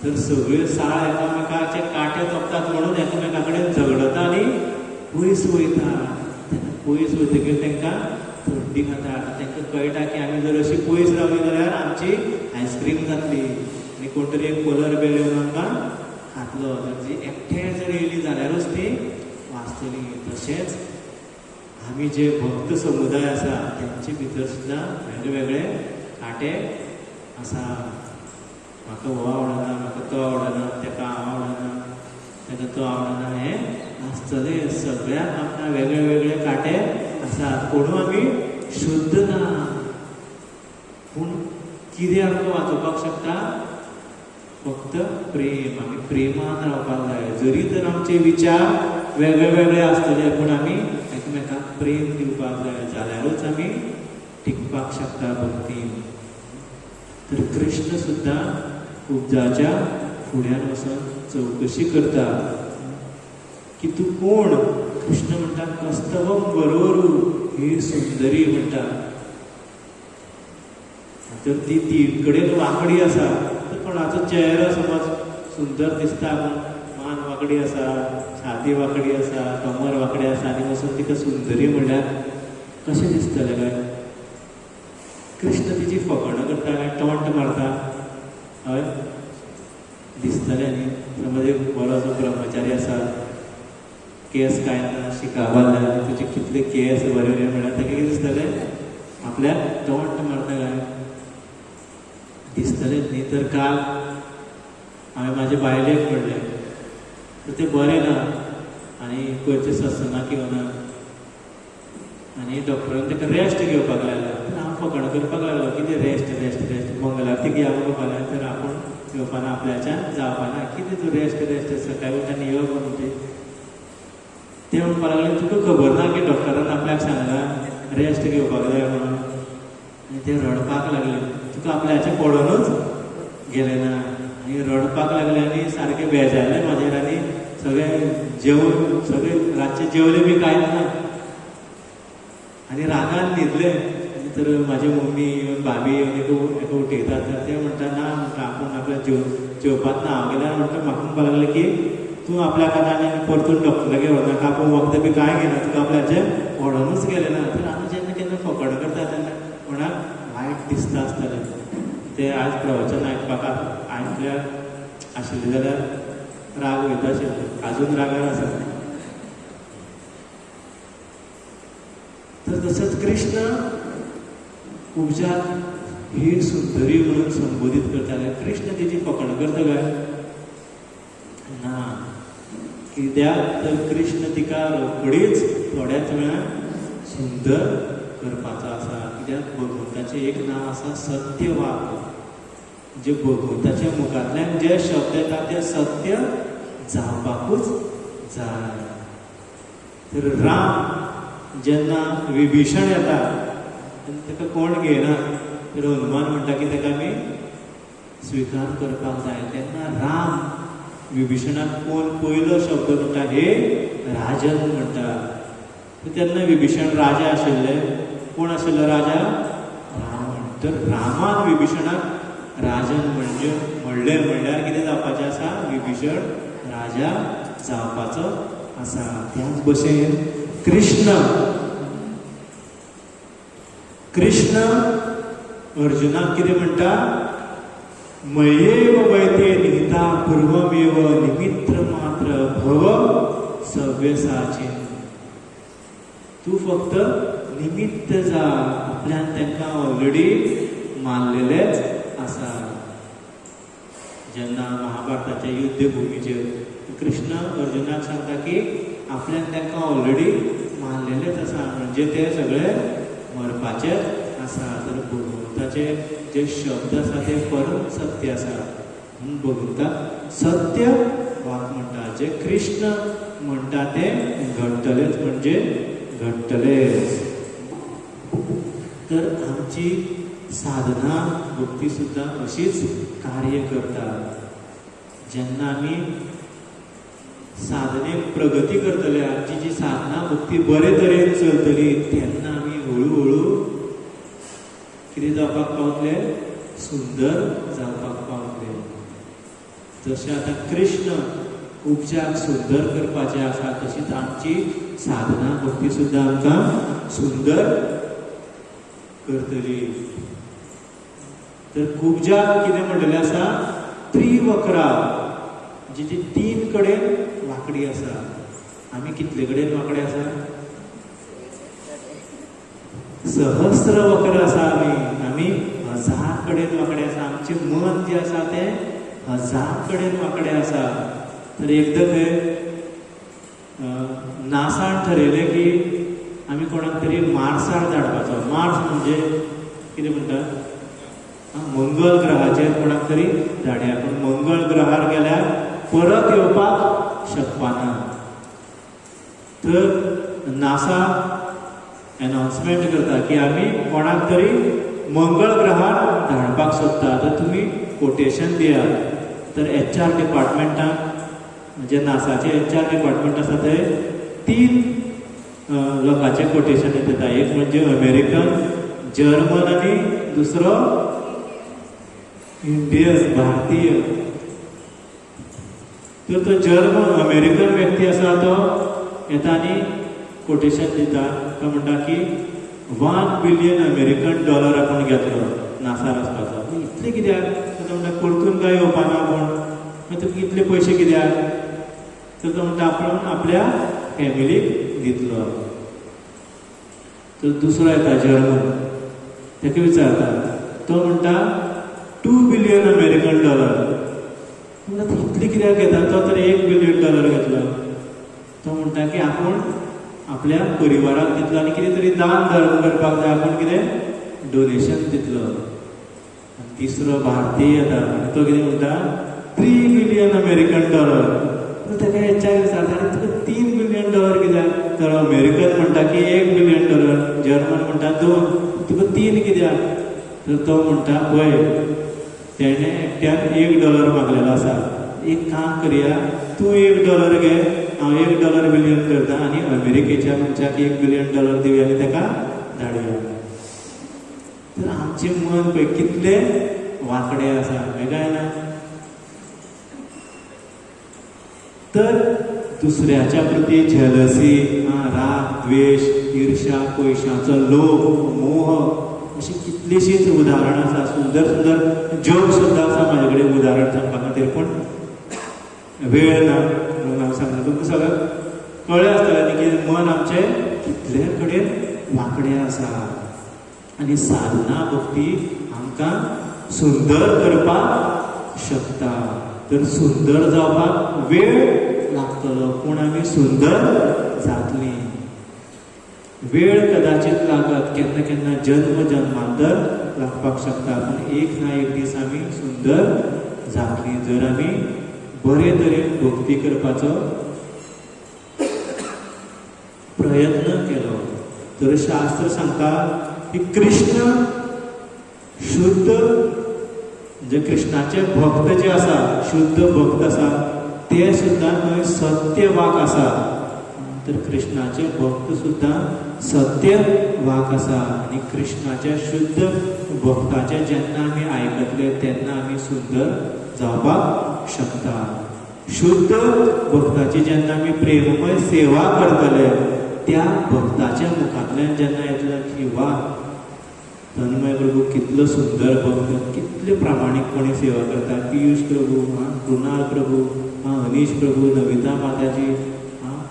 तर सगळ्यो साळ एकामेकाचे कांटे तोंपतात म्हणून एकामेका कडेन झगडटा आनी पयस वयता. तेन्ना पयस वयतकीर तांकां थंडी खाता. तांकां कळटा की आमी जर अशी पयस रावली जाल्यार आमची आयस्क्रीम जातली आनी कोण तरी एक पोलर बेर येवन आमकां खातलो. जी एकठांय जर येयली जाल्यारूच ती वाचतली. तशेंच आमी जे भक्त समुदाय आसा तेंचे भितर सुद्दां वेगवेगळे कांटे आसा. म्हाका हो आवडना, म्हाका तो आवडना, ताका हांव आवडना, ताका तो आवडना, हें आसतलें. सगळ्यांक आमकां वेगळे वेगळे कांटे आसात. कोणूय आमी शुद्ध ना. पूण कितें आमकां वाचोवपाक शकता, फक्त प्रेम. आमी प्रेमान रावपाक जाय. जरी तर आमचे विचार वेगळे वेगळे आसतले पूण आमी एकमेकांक प्रेम दिवपाक जाय, जाल्यारूच आमी टिकपाक शकता भक्तीन. तर कृष्ण सुद्दां उपजाच्या फुड्यान वचून चवकशी करता की तूं कोण. कृष्ण म्हणटा कस्तवम बरोरू, ही सुंदरी म्हणटा. तर ती तीन कडेन वांकडी आसा. तर कोणाचो चेहरो समज सुंदर दिसता, मान वांकडी आसा, छाती वांकडी आसा, कमर वांकडी आसा आनी वचून तिका सुंदरी म्हणल्यार कशें दिसतलें काय. कृष्ण तिची फकाणां करता काय टॉंट मारता, हय दिसतलें न्ही. समज एक बरोसो ब्रह्मचारी आसा, केस कांय ना, शिकावो जाल्यार तुजे कितले केस बरे म्हणल्यार ताका कितें दिसतलें, आपल्याक टॉंट मारता काय दिसतलेंच न्ही. तर काल हांवें म्हाजे बायलेक म्हणलें तर तें बरें ना आनी खंयच्या सत्संगाक येवना आनी डॉक्टरान ताका रेस्ट घेवपाक लायला. तर हांव फकाणां करपाक लागलो कितें रेस्ट रेस्ट रेस्ट मंगलारतीक या म्हणून फाल्यां. तर आपूण येवपाना, आपल्याच्यान जावपाना, कितें तूं रेस्ट रेस्ट सकाळी उठून यो म्हणटे. ते म्हणपाक लागले तुका खबर ना की डॉक्टरान आपल्याक सांगलां रेस्ट घेवपाक जाय म्हणून. आनी ते रडपाक लागले. तुका आपल्याचें पडोनूच गेलें ना आनी रडपाक लागले आनी सारकें बेजारलें म्हाजेर. आनी सगळे जेवण सगळे रातचे जेवले बी कांय ना आनी रानान न्हिदले तर माझी मम्मी भाभी एका उठयतात तर ते म्हणटा ना म्हणटा आपूण आपल्या जेवपाक ना हांव गेल्यार म्हणटा म्हाका म्हणपाक लागले की तूं आपल्या कानांनी परतून डॉक्टरागेर व्हरनाका आपूण वखदां बी कांय घेना तुका आपल्याचें व्हडोनूच गेलें ना तर आमी जेन्ना केन्ना फकाणां करता तेन्ना कोणाक वायट दिसता आसतलें ते आज प्रवचन आयकपाक आयकल्यार आशिल्लें जाल्यार राग वयता आशिल्लो आजून रागार आसा तर तसोच कृष्ण उपजात ही सुंदरी म्हणून संबोधीत करताले कृष्ण तेजी फकाणां करता काय ना कित्याक तर कृष्ण तिका रोखडीच थोड्याच वेळान सुंदर करपाचो आसा कित्याक भगवंताचें एक नांव आसा सत्यवाक जे भगवंताच्या मुखांतल्यान जे शब्द येता ते सत्य जावपाकूच जाय तर राम जेन्ना विभीषण येता ताका कोण घेयना तर हनुमान म्हणटा की ताका आमी स्विकार करपाक जाय तेन्ना राम विभीषणाक कोण पयलो शब्द म्हणटा हे राजन म्हणटा तेन्ना विभीषण राजा आशिल्ले कोण आशिल्लो राजा रावण तर रामान विभीषणाक राजन म्हणजे म्हणल्यार कितें जावपाचें आसा विभीषण राजा जावपाचो आसा त्याच भशेन कृष्ण अर्जुनाक कितें म्हणटा मयेव वैते निहिता पूर्वमेव निमित्र मात्र भव सव्यसाची तू फक्त निमित्त जा आपल्यान तांकां ऑलरेडी मानलेलेच आसा जेन्ना महाभारताच्या युद्ध भुमीचेर कृष्ण अर्जुनाक सांगता की आपल्यान तांकां ऑलरेडी मानलेलेच आसा म्हणजे ते सगळे मरपाचे आसा तर भगवंताचे जे शब्द आसा ते परम सत्य आसा म्हणून भगवंताक सत्य वाक म्हणटा जे कृष्ण म्हणटा ते घडटलेच म्हणजे घडटलेच तर आमची साधना भक्ती सुद्धा अशीच कार्य करता जेन्ना आमी साधनेक प्रगती करतले आमची जी साधना भक्ती बरे तरेन चलतली तेन्ना आमी हळू कितें जावपाक पावतले सुंदर जावपाक पावतले जशें आतां कृष्ण उपजाक सुंदर करपाचें आसा तशीच आमची साधना भक्ती सुद्दां आमकां सुंदर करतली तर कुबजाक कितें म्हणलेलें आसा त्रिवक्रा जी तीन कडेन वांकडी आसा आमी कितले कडेन वांकडे आसा सहस्र वक्र आसा आमी 1000 कडेन वांकडे आसा आमचें मन जें आसा तें 1000 कडेन वांकडे आसा तर एकदां खंय नासान ठरयलें की आमी कोणाक तरी मार्सार धाडपाचो मार्स म्हणजे कितें म्हणटा मंगळ ग्रहाचेर कोणाक तरी धाडया पूण मंगळ ग्रहार गेल्यार परत येवपाक शकपाना तर नासा अनाउन्समेंट करता की आमी कोणाक तरी मंगळ ग्रहार धाडपाक सोदता तर तुमी कोटेशन दियात तर HR डिपार्टमेंटान जे नासाचे HR डिपार्टमेंट आसा थंय 3 लोकांचे कोटेशन येता एक म्हणजे अमेरिकन जर्मन आनी दुसरो इंडियन भारतीय तर तो जर्मन अमेरिकन व्यक्ती आसा तो येता आनी कोटेशन दिता तो म्हणटा की $1 बिलियन अमेरिकन डॉलर आपूण घेतलो नासार वचपाचो इतले कित्याक तो म्हणटा परतून काय येवपाना पूण मागीर तुका इतले पयशे कित्याक तर तो म्हणटा आपूण आपल्या फॅमिलीक दितलो तर दुसरो येता जर्मन ताका विचारता तो म्हणटा $2 बिलियन अमेरिकन डॉलर म्हणटा इतले कित्याक घेता तो तर $1 बिलियन डॉलर घेतलो तो म्हणटा की आपूण आपल्या परिवाराक दितलो आनी कितें तरी दान धर्म करपाक जाय आपूण कितें डोनेशन दितलो तिसरो भारतीय येता आनी तो कितें म्हणटा $3 बिलियन अमेरिकन डॉलर ताका HR विचारता आनी तुका $3 बिलियन डॉलर कित्याक तर अमेरिकन म्हणटा की $1 बिलियन डॉलर जर्मन म्हणटा 2 तुका 3 कित्याक तर तो म्हणटा पळय तेणे एकट्यान $1 मागलेलो आसा एक काम करूया, तूं $1 घे, हांव $1 बिलियन करता आनी अमेरिकेच्या मनशाक $1 बिलियन दिवया आनी ताका धाडया. तर आमचें मन पळय कितलें वांकडें आसा, काय ना. तर दुसऱ्याच्या प्रती झेलसी, राग, द्वेष, ईर्ष्या, पयशांचो लोभ, मोह अशी कितलीशींच उदाहरणां आसा. सुंदर सुंदर जोक सुद्दां आसा म्हाजे कडेन उदाहरण सांगपा खातीर, पूण वेळ ना म्हणून हांव सांगना. तुमकां सगळ्यांक कळ्ळें आसतलें की मन आमचें कितले कडेन वांकडें आसा. आनी साधना भक्ती आमकां सुंदर करपाक शकता. तर सुंदर जावपाक वेळ लागतलो, पूण आमी सुंदर जातलीं. वेळ कदाचित लागत, केन्ना केन्ना जन्म जन्मांतर लागपाक शकता, पूण एक ना एक दीस आमी सुंदर जातलीं जर आमी बरे तरेन भक्ती करपाचो प्रयत्न केलो. तर शास्त्र सांगता की कृष्ण शुद्ध, जे कृष्णाचे भक्त जे आसा, शुद्ध भक्त आसा, ते सुद्दां थंय सत्य वाक आसा. तर कृष्णाचे भक्त सुद्दां सत्य वाक आसा. आनी कृष्णाच्या शुद्ध भक्ताचे जेन्ना आमी आयकतले तेन्ना आमी सुंदर जावपाक शकता. शुद्ध भक्ताची जेन्ना आमी प्रेममय सेवा करतले, त्या भक्ताच्या मुखांतल्यान जेन्ना येतलो की वा तन्मय प्रभू कितलो सुंदर भक्त, कितले प्रामाणीकपणे सेवा करता. पियुष प्रभू, कृणाल प्रभू, अनीश प्रभू, नविता माताजी,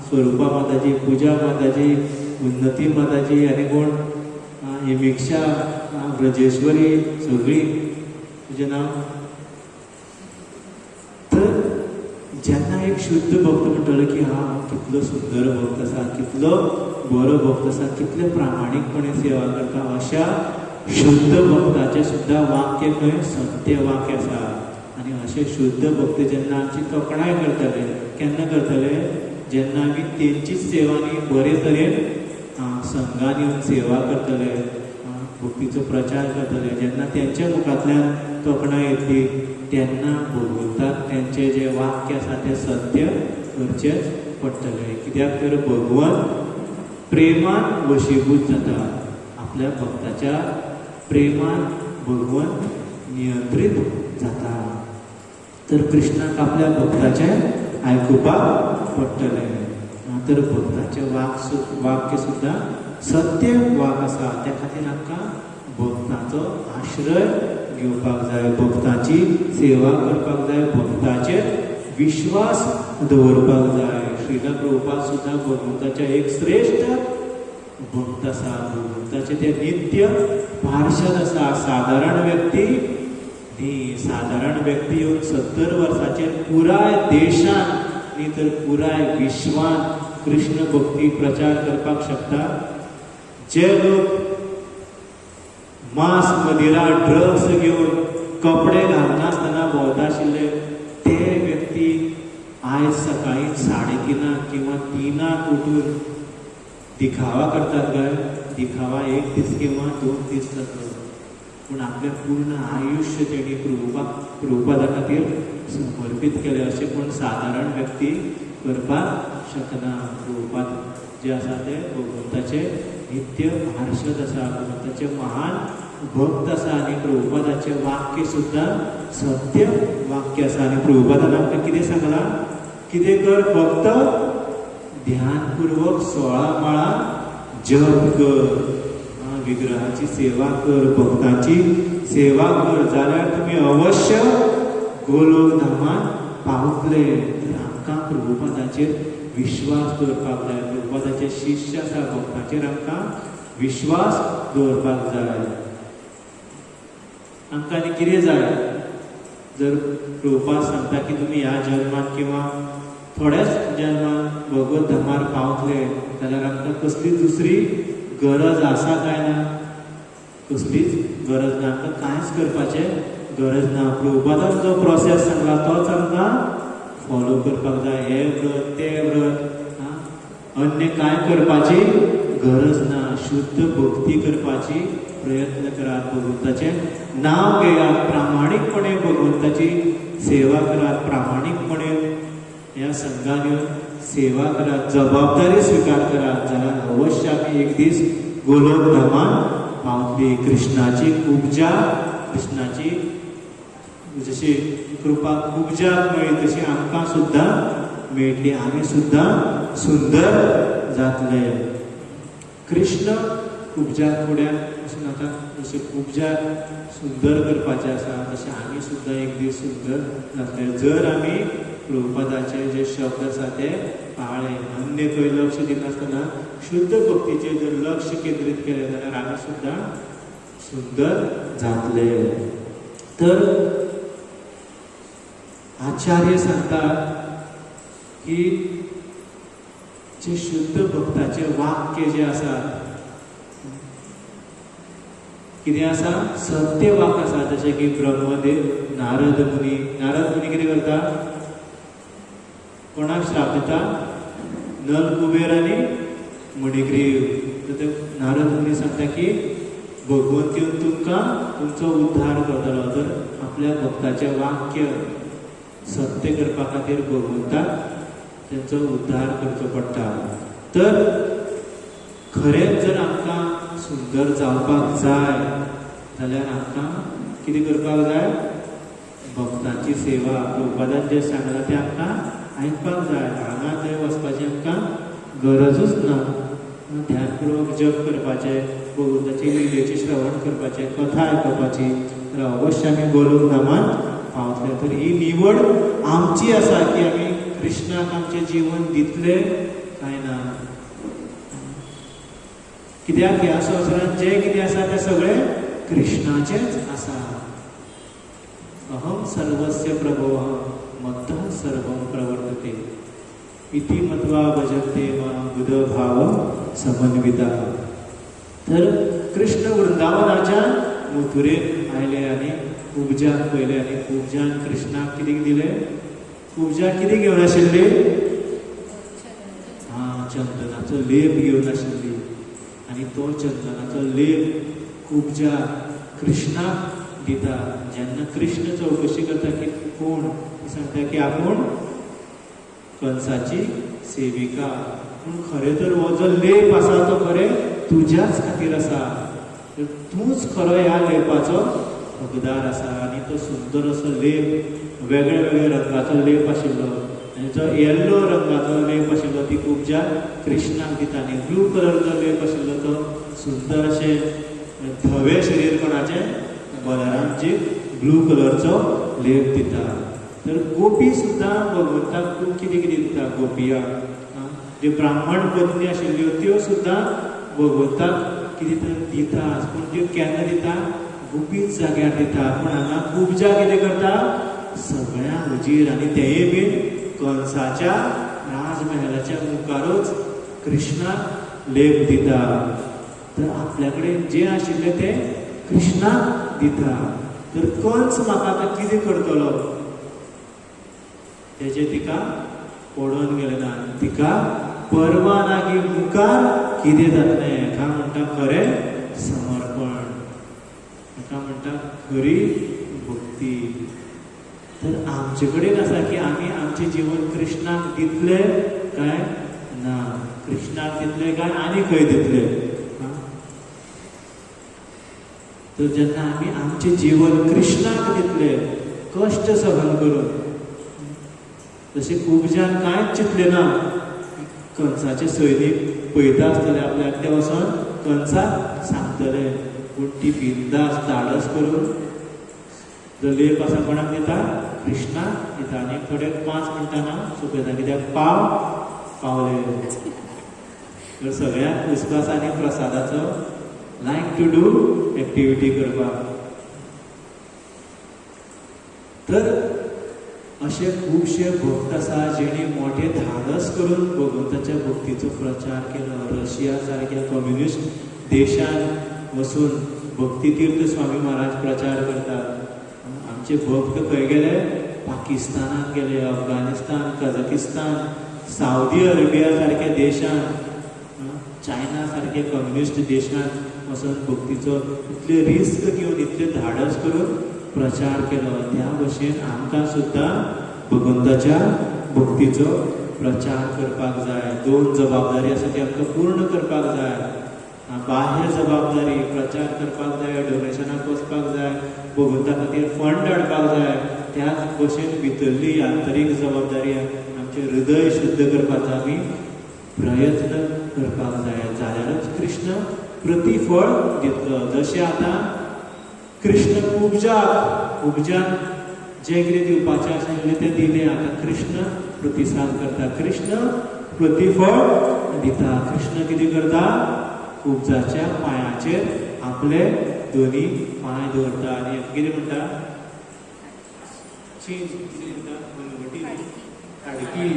स्वरूपा माताजी, पूजा माताजी, उन्नती माताजी, आनी कोण हिमिक्षा, ब्रजेश्वरी, सगळी तुजें नांव. तर जेन्ना एक शुद्ध भक्त म्हणटलो की कितलो सुंदर भक्त आसा, कितलो बरो भक्त आसा, कितले प्रामाणीकपणे सेवा करता, अशा शुद्ध भक्ताचे सुद्दां वाक्य खंय सत्य वाक्य आसा. आनी अशे शुद्ध भक्त जेन्ना आमची तोखणाय करतले, केन्ना करतले, जेन्ना आमी तेंचीच सेवा न्ही बरे तरेन संघान येवन सेवा करतले, भक्तीचो प्रचार करतले, जेन्ना तेंच्या मुखांतल्यान तोखणाय येतली, तेन्ना भगवंताक तेंचे जे वाक्य आसा ते सत्य करचेच पडटले. कित्याक तर भगवन प्रेमान वशीभूत जाता. आपल्या भक्ताच्या प्रेमान भगवन नियंत्रीत जाता. तर कृष्णाक आपल्या भक्ताचे आयकुपाक पडटले. तर भक्ताचे वाक्य सुद्दां सत्य वाक आसा. त्या खातीर आमकां भक्ताचो आश्रय घेवपाक जाय, भक्ताची सेवा करपाक जाय, भक्ताचेर विश्वास दवरपाक जाय. श्रीला प्रभुपाद सुद्दां भगवंताचे एक श्रेष्ठ भक्त आसा. भगवंताचे ते नित्य पार्षद आसा. साधारण व्यक्ती न्ही, साधारण व्यक्ती येवन 70 वर्साचेर पुराय देशान न्ही तर पुराय विश्वान कृष्ण भक्ती प्रचार करपाक शकता. जे लोक मांस, मदिरा, ड्रग्स घेवन कपडे घालनासतना भोंवता आशिल्ले, ते व्यक्ती आयज सकाळी 3:30 किंवा 3 उठून दिखावा करतात काय. दिखावा 1 दीस किंवा 2 दीस जातलो, पूण आपलें पूर्ण आयुश्य तेणी प्रभुपादा खातीर समर्पीत केलें. अशें कोण सादारण व्यक्ती करपाक शकना. प्रभुपाद जे आसा ते भगवंताचे नित्य पार्षद आसा, भगवंताचे महान भक्त आसा. आनी प्रभुपादाचे वाक्य सुद्दां सत्य वाक्य आसा. आनी प्रभुपादान आमकां कितें सांगलां, कितें कर, फक्त ध्यानपूर्वक 16 माळा जप कर, विग्रहाची सेवा कर, भक्ताची सेवा कर, जाल्यार तुमी अवश्य गोलोक धामान पावतले. तर आमकां प्रभुपादाचेर विश्वास दवरपाक जाय. प्रभुपादाचे शिष्य आसा, भक्ताचेर आमकां विश्वास दवरपाक जाय. आमकां आनी कितें जाय, जर प्रभुपाद सांगता की तुमी ह्या जन्मांत किंवा थोड्याच जन्मांत भगवत धामार पावतले, जाल्यार आमकां कसली दुसरी गरज आसा काय ना? कसलीच गरज ना. आमकां कांयच करपाचें गरज ना. प्रभुपादान जो प्रोसेस सांगला तोच आमकां फॉलो करपाक जाय. हे व्रत, ते व्रत, अन्य कांय करपाची गरज ना. शुद्ध भक्ती करपाची प्रयत्न करात. भगवंताचें नांव घेयात, प्रामाणीकपणे भगवंताची सेवा करात, प्रामाणीकपणे ह्या संघान येवन सेवा करात, जबाबदारी स्वीकार करात, जाल्यार अवश्य आमी एक दीस गोलोक धामान पावतली. कृष्णाची उपजा, कृष्णाची जशी कृपा उपजाक मेळ्ळी तशी आमकां सुद्दां मेळटली. आमी सुद्दां सुंदर जातले. कृष्ण उपजाक फुड्यान अशें नाका, जशें उपजाक सुंदर करपाचें आसा तशें आमी सुद्दां एक दीस सुंदर जातले जर आमी प्रभुपादाचे जे शब्द आसा ते पाळ्ळे. अन्य खंय लक्ष दिनासतना शुद्ध भक्तीचेर जर लक्ष केंद्रीत केलें जाल्यार आमी सुद्दां सुंदर जातले. तर आचार्य सांगतात की जे शुद्ध भक्ताचे वाक्य जे आसा कितें आसा, सत्य वाक्य आसा. जशें की ब्रह्मदेव, नारद मुनी कितें करता, कोणाक श्राप दिता, नल कुबेर आनी मणिग्रीव. नारद मुनी सांगता की भगवंत येवन तुमकां तुमचो उद्धार करतलो. तर आपल्या भक्ताचें वाक्य सत्य करपा खातीर भगवंताक तेंचो उद्धार करचो पडटा. तर खरेंच जर आमकां सुंदर जावपाक जाय जाल्यार आमकां कितें करपाक जाय, भक्तांची सेवा. प्रभुपादान जें सांगलां तें आमकां आयकपाक जाय. हांगा थंय वचपाची आमकां गरजूच ना. ध्यानपूर्वक जप करपाचें, भगवंताची लिलेचें श्रवण करपाचें, कथा आयकपाची, तर अवश्य आमी गोलोक धामान पावतले. तर ही निवड आमची आसा की आमी कृष्णाक आमचें जीवन दितले काय ना. कित्याक ह्या संवसारांत जें कितें आसा तें सगळें कृष्णाचेंच आसा. अहम सर्वस्य प्रभवः मत्तः सर्वं प्रवर्तते इति मत्वा भजन्ते मां बुधभाव समन्विता. तर कृष्ण वृंदावनाच्या मथुरेन आयले आनी उपजाक पयले आनी उपजान कृष्णाक कितें दिलें, उपजा कितें घेवन आशिल्ली, चंदनाचो लेप घेवन आशिल्ली. आनी तो चंदनाचो लेप उपजा कृष्णाक दिता. जेन्ना कृष्ण चवकशी करता की कोण, सांगता की आपूण कंसाची सेविका. पूण खरें तर हो जो लेप आसा तो खरें तुज्याच खातीर आसा. तूंच खरो ह्या लेपाचो हकदार आसा. आनी तो सुंदर असो लेप, वेगळ्या वेगळ्या रंगाचो लेप आशिल्लो आनी जो येल्लो रंगाचो लेप आशिल्लो ती उपजा कृष्णाक दिता. आनी ब्लू कलरचो लेप आशिल्लो तो सुंदर अशें धवे शरीर कोणाचें, बलरामजी ब्लू कलरचो लेप दिता. तर गोपी सुद्दां भगवंताक खूब कितें कितें दिता. गोपिया जे ब्राह्मण पत्नी आशिल्ल्यो त्यो सुद्दां भगवंताक कितें तरी दिता. पूण त्यो केन्ना दिता, गुपीत जाग्यार दिता. पूण हांगा उपजा कितें करता, सगळ्या हुजीर आनी तेंय बीन कंसाच्या राजमहलाच्या मुखारूच कृष्णाक लेप दिता. तर आपल्या कडेन जें आशिल्लें तें कृष्णाक दिता. तर कंस म्हाका आतां कितें करतलो तेजें तिका पडोवन गेलें ना. तिका परवा नागी मुखार कितें जातलें हेका म्हणटा खरें समर्पण, हेका म्हणटा खरी भक्ती. तर आमचे कडेन आसा की आमी आमचें जीवन कृष्णाक दितले काय ना, कृष्णाक दितले काय आनी खंय दितले. तर जेन्ना आमी आमचें जीवन कृष्णाक दितले, कश्ट सहन करून, जशें उपजान कांयच चिंतलें ना, कंसाचे सैनीक पळयता आसतले आपल्याक ते वचोन कंसाक सांगतले. पूण ती बिंदास धाडस करून जो लेप आसा कोणाक दिता, कृष्णाक दिता. आनी थोडे 5 मिनटांना सोंपयता. कित्याक पावले. तर सगळ्यांक विस्वास आनी प्रसादाचो लायक टू डू एक्टिविटी करपाक. तर असे खूबशे भक्त आसा जेणी मोठे धाडस करून भगवंताच्या भक्तीचो प्रचार केलो. रशिया सारक्या कम्युनिस्ट देशांत वचून भक्ती तीर्थ स्वामी महाराज प्रचार करतात. आमचे भक्त खंय गेले, पाकिस्तानात गेले, अफगानिस्तान, कझाकिस्तान, सावदी अरेबिया सारक्या देशांत, चायना सारक्या कम्युनिस्ट देशांत वचून भक्तीचो इतले रिस्क घेवन, इतले धाडस करून प्रचार केलो त्या भशेन आमकां सुद्दां भगवंताच्या भक्तीचो प्रचार करपाक जाय. 2 जबाबदारी आसा ती आमकां पूर्ण करपाक जाय. बाह्य जबाबदारी प्रचार करपाक जाय, डोनेशनाक वचपाक जाय, भगवंता खातीर फंड हाडपाक जाय. त्याच भशेन भितरली आंतरीक जबाबदारी आमचें हृदय शुद्ध करपाचो आमी प्रयत्न करपाक जाय. जाल्यारच कृष्ण प्रतिफळ दितलो. जशें आतां कृष्ण उपजान जे कितें दिवपाचें आशिल्लें तें दिलें. आतां कृष्ण प्रतिसाद करता, कृष्ण प्रतिफळ दिता. कृष्ण कितें करता? उपजाच्या पांयाचेर आपले दोनी पांय दवरता आनी कितें म्हणटा? खाडकी.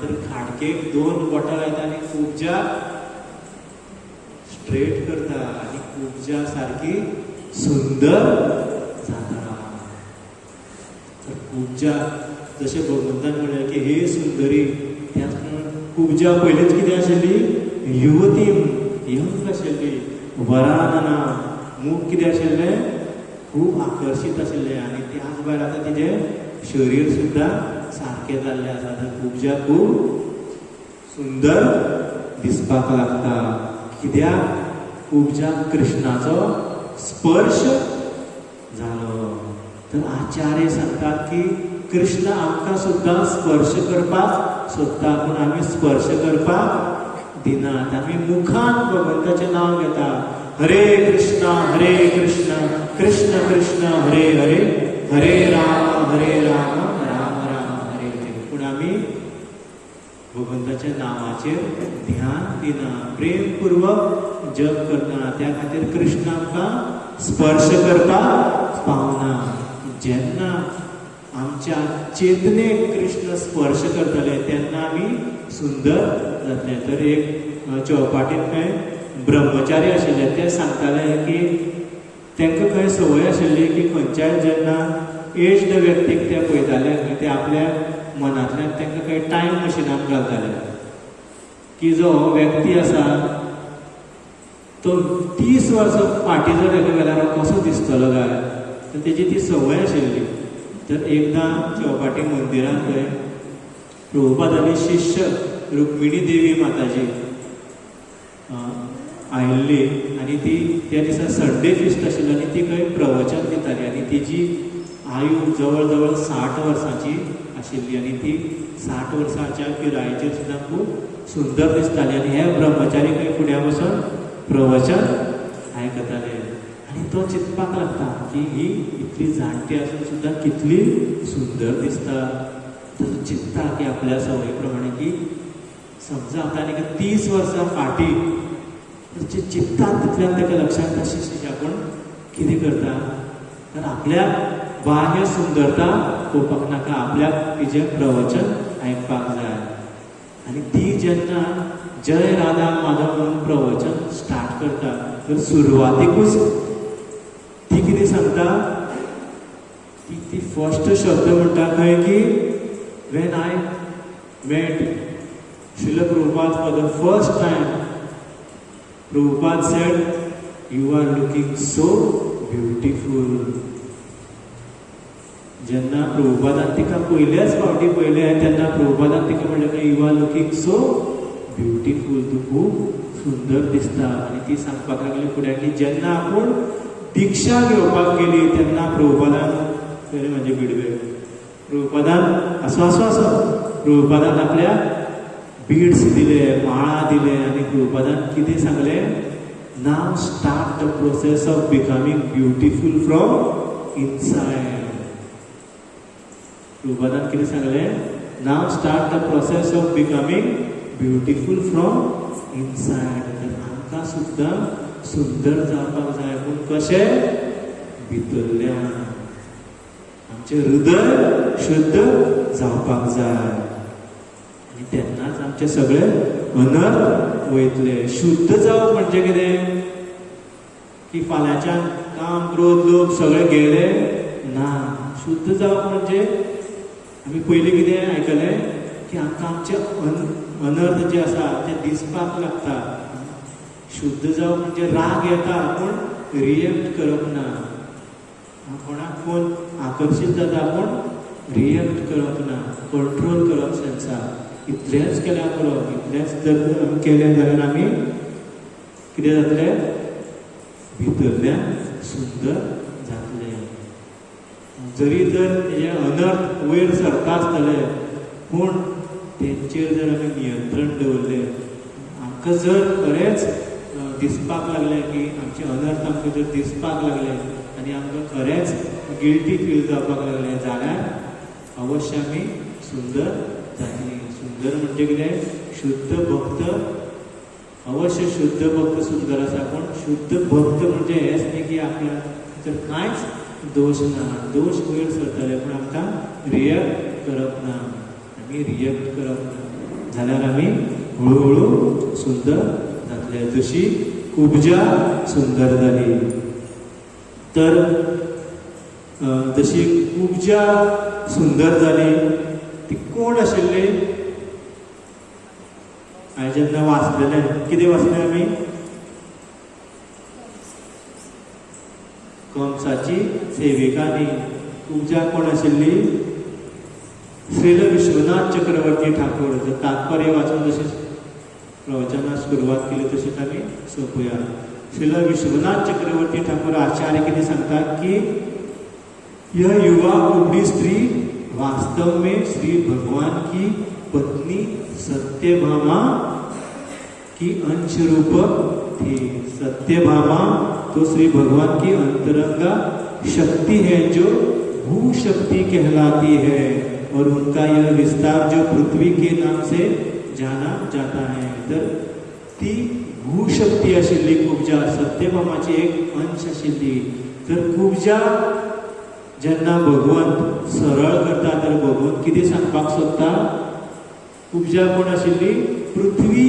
तर खाडकेक 2 बोटां लायता आनी उपजा स्ट्रेट करता आनी उपजा सारकी सुंदर जाता. तर उपजा जशें भगवंतान म्हणलें की हे सुंदरी, त्याच उपजा पयलींच कितें आशिल्ली? युवती, यंग आशिल्ली, वरानना, मूख कितें आशिल्लें? खूब आकर्शीत आशिल्लें. आनी त्याच भायर आतां तिजें शरीर सुद्दां सारकें जाल्लें आसा. तर उपजा खूब सुंदर दिसपाक लागता. कित्याक? उपजाक कृष्णाचो स्पर्श जालो. तर आचार्य सांगतात की कृष्ण आमकां सुद्दां स्पर्श करपाक सोदता, पूण आमी स्पर्श करपाक दिनात. आमी मुखान भगवंताचें नांव घेता, हरे कृष्ण कृष्ण कृष्ण हरे हरे, हरे राम राम राम हरे हरे. पूण आमी भगवंताच्या नांवाचेर ध्यान दिना, प्रेमपूर्वक जप करना. त्या खातीर कृष्ण आमकां स्पर्श करपाक पावना. जेन्ना आमच्या चेतनेक कृष्ण स्पर्श करतले तेन्ना आमी सुंदर जातले. तर एक चौपाटीन खंय ब्रह्मचारी आशिल्ले ते सांगताले की तांकां खंय संवय आशिल्ली की खंयच्याय जेन्ना एज्ड व्यक्तीक ते पळयताले ते आपल्या मनांतल्यान तांकां खंय टायम मशिनाक घालताले की जो व्यक्ती आसा तो 30 वर्सां फाटीं जर हेलो गेल्यार कसो दिसतलो काय. तर तेजी ती संवय आशिल्ली. तर एकदां चौपाटी मंदिरांत खंय प्रभुपादानी शिष्य रुक्मिणी देवी माताजी आयिल्ली आनी ती त्या दिसा संडे फिस्ट आशिल्लो आनी ती खंय प्रवचन दिताली आनी तिची आयु जवळ जवळ 60 वर्सांची आशिल्ली आनी ती 60 वर्सांच्या पिरायेचेर सुद्दां खूब सुंदर दिसताली. आनी हे ब्रह्मचारी खंय फुड्या वचून प्रवचन आयकताले आनी तो चिंतपाक लागता की ही इतली जाणटी आसून सुद्दां कितली सुंदर दिसता. ताचो चिंतता की आपल्या संवय प्रमाणे की समजा आतां आनी 30 वर्सां फाटीं चिंतता तितल्यान ताका लक्षांत येता शिष्य आपूण कितें करता. तर आपल्याक बाह्य सुंदरता पळोवपाक नाका, आपल्याक तिजें प्रवचन आयकपाक जाय. आनी ती जेन्ना जय राधा माधव म्हणून प्रवचन स्टार्ट करता तर सुरवातेकूच ती कितें सांगता, ती फर्स्ट शब्द म्हणटा खंय की when I met Srila Prabhupada for the first time, Prabhupada said, "You are looking so beautiful." जेन्ना प्रभुपादान तिका पयल्याच फावटी पयलें तेन्ना प्रभुपादान तिका म्हणलें की "You are looking so beautiful." तूं खूब सुंदर दिसता. आनी ती सांगपाक लागली फुडें की जेन्ना आपूण दिक्षा घेवपाक गेली तेन्ना प्रभुपादान पयलें म्हणजे बिडवे प्रभुपादान असो प्रभुपादान आपल्या बीड्स दिले, माळा दिले आनी प्रभुपादान कितें सांगलें, now start the process of becoming beautiful from inside. प्रभुपादान कितें सांगलें, now start the process of becoming beautiful from inside. तर आमकां सुद्दां सुंदर जावपाक जाय, पूण कशें, भितरल्यान आमचें हृदय शुद्ध जावपाक जाय आनी तेन्नाच आमचे सगळे अनर्थ वयतले. शुद्ध जावप म्हणजे कितें की फाल्यांच्यान काम क्रोध लोभ सगळे गेले ना. शुद्ध जावप म्हणजे आमी पयलीं कितें आयकलें की आमकां आमचे अनर्थ जे आसा ते दिसपाक लागता. शुद्ध जावप म्हणजे राग येता पूण रिएक्ट करप ना. कोणाक कोण आकर्शीत जाता पूण रिएक्ट करप ना, कंट्रोल करप सेन्सार इतलेंच केल्यार पुरो. इतलेंच जर आमी केलें जाल्यार आमी कितें जातलें, भितरल्यान सुंदर जातलें. जरी तर तेजे अनर्थ वयर सरता आसतले पूण तेंचेर जर आमी नियंत्रण दवरलें, आमकां जर खरेंच दिसपाक लागलें की आमचे अनर्थ आमकां जर दिसपाक लागले आनी आमकां खरेंच गिल्टी फील जावपाक लागलें जाल्यार अवश्य आमी सुंदर जातलीं. सुंदर म्हणजे कितें, शुद्ध भक्त. अवश्य शुद्ध भक्त सुंदर आसा, पूण शुद्ध भक्त म्हणजे हेंच न्ही की आपल्या तर कांयच दोश ना. दोश वयर सरतले पूण आमकां रिएक्ट करप ना. आमी रिएक्ट करप ना जाल्यार आमी हळू सुंदर जातले. जशी कुब्जा सुंदर जाली. तर जशी कुब्जा सुंदर जाली ती कोण आशिल्ली? हांवें जेन्ना वाचलेलें, कितें वाचलें आमी? कंसाची सेविका न्ही. कुब्जा कोण आशिल्ली? श्रील विश्वनाथ चक्रवर्ती ठाकूर. जर तात्पर्य वाचून जशें प्रवचनाक सुरवात केली तशीच आमी सोंपुया. श्रील विश्वनाथ चक्रवर्ती ठाकूर आचार्य कितें सांगतात की यह युवा कुबड़ी स्त्री वास्तव में श्री भगवान की पत्नी सत्यभामा की अंश रूप थी. सत्यभामा तो श्री भगवान की अंतरंगा शक्ति है जो भू शक्ति कहलाती है और उनका यह विस्तार जो पृथ्वी के नाम से जाना जाता है. तर ती भू शक्ती आशिल्ली कुब्जा, सत्यभामाची एक अंश आशिल्ली. तर कुब्जा जेन्ना भगवंत सरळ करता तर भगवंत कितें सांगपाक सोदता? कुब्जा कोण आशिल्ली? पृथ्वी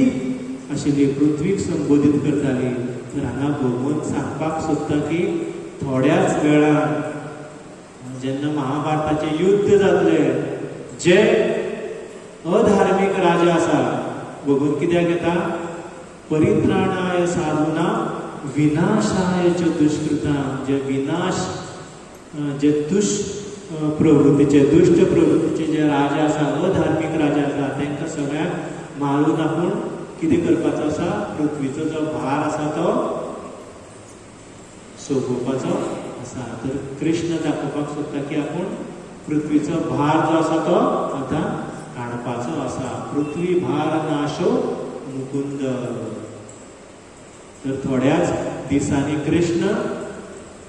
आशिल्ली. पृथ्वीक संबोधीत करताली. तर हांगा भगवंत सांगपाक सोदता की थोड्याच वेळान जेन्ना महाभारताचें युद्ध जातलें, जे अधार्मीक राजा आसा, भगवंत कित्याक येता? परित्राणाय साधूना विनाशाय च दुष्कृतां. जे विनाश, जे प्रवृत्तीचे, दुष्ट प्रवृत्तीचे जे राजा आसा, अधार्मीक राजा आसा, तांकां सगळ्यांक मारून आपूण कितें करपाचो आसा? पृथ्वीचो जो भार आसा तो सोंपोवपाचो आसा. तर कृष्ण दाखोवपाक सोदता की आपूण पृथ्वीचो भार जो आसा तो आतां काडपाचो आसा. पृथ्वी भार नाशो मुकुंद. तर थोड्याच दिसांनी कृष्ण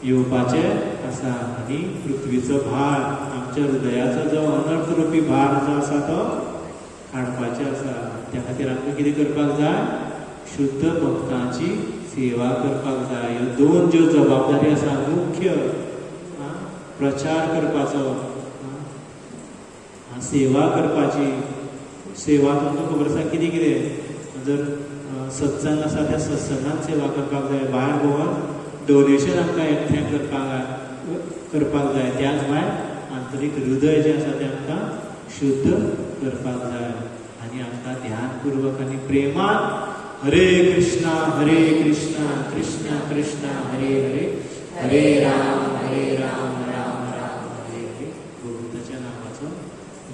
येवपाचे आसा आनी पृथ्वीचो भार, आमच्या हृदयाचो जो अनर्थ रुपी भार जो आसा तो काडपाचे आसा. त्या खातीर आमकां कितें करपाक जाय? शुद्ध भक्तांची सेवा करपाक जाय. ह्यो दोन ज्यो जबाबदारी आसा, मुख्य प्रचार करपाचो, सेवा करपाची. सेवा तुमकां खबर आसा कितें कितें? जर सत्संग आसा त्या सत्संगांत सेवा करपाक जाय. भायर भोंवन डोनेशन आमकां एकठांय करपाक जाय. त्याच भायर आंतरीक हृदय जें आसा तें आमकां शुद्ध करपाक जाय. आनी आमकां ध्यानपूर्वक आनी प्रेमान हरे कृष्णा कृष्ण कृष्ण हरे हरे, हरे राम राम राम हरे हरे भगवंताच्या नामाचो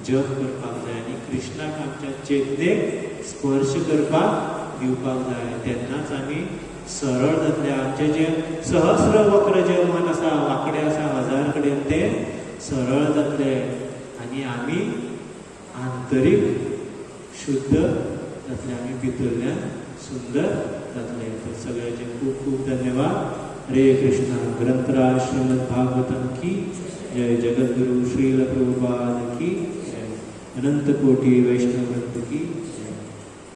जप करपाक जाय. आनी कृष्णाक आमच्या चेतनेक स्पर्श करपाक दिवपाक जाय. तेन्नाच आमी सरळ जातले. आमचें जें सहस्र वक्र जें मन आसा, वांकडें आसा 1000 कडेन, तें सरळ जातले आनी आमी आंतरीक शुद्ध जातले. आमी भितरल्यान सुंदर जातले. तर सगळ्यांचे खूब खूब धन्यवाद. हरे कृष्णा. ग्रंथराज श्रीमद् भागवतम की जय. जगद्गुरु श्रील प्रभुपाद की जय. अनंत कोटि वैष्णव वृंद की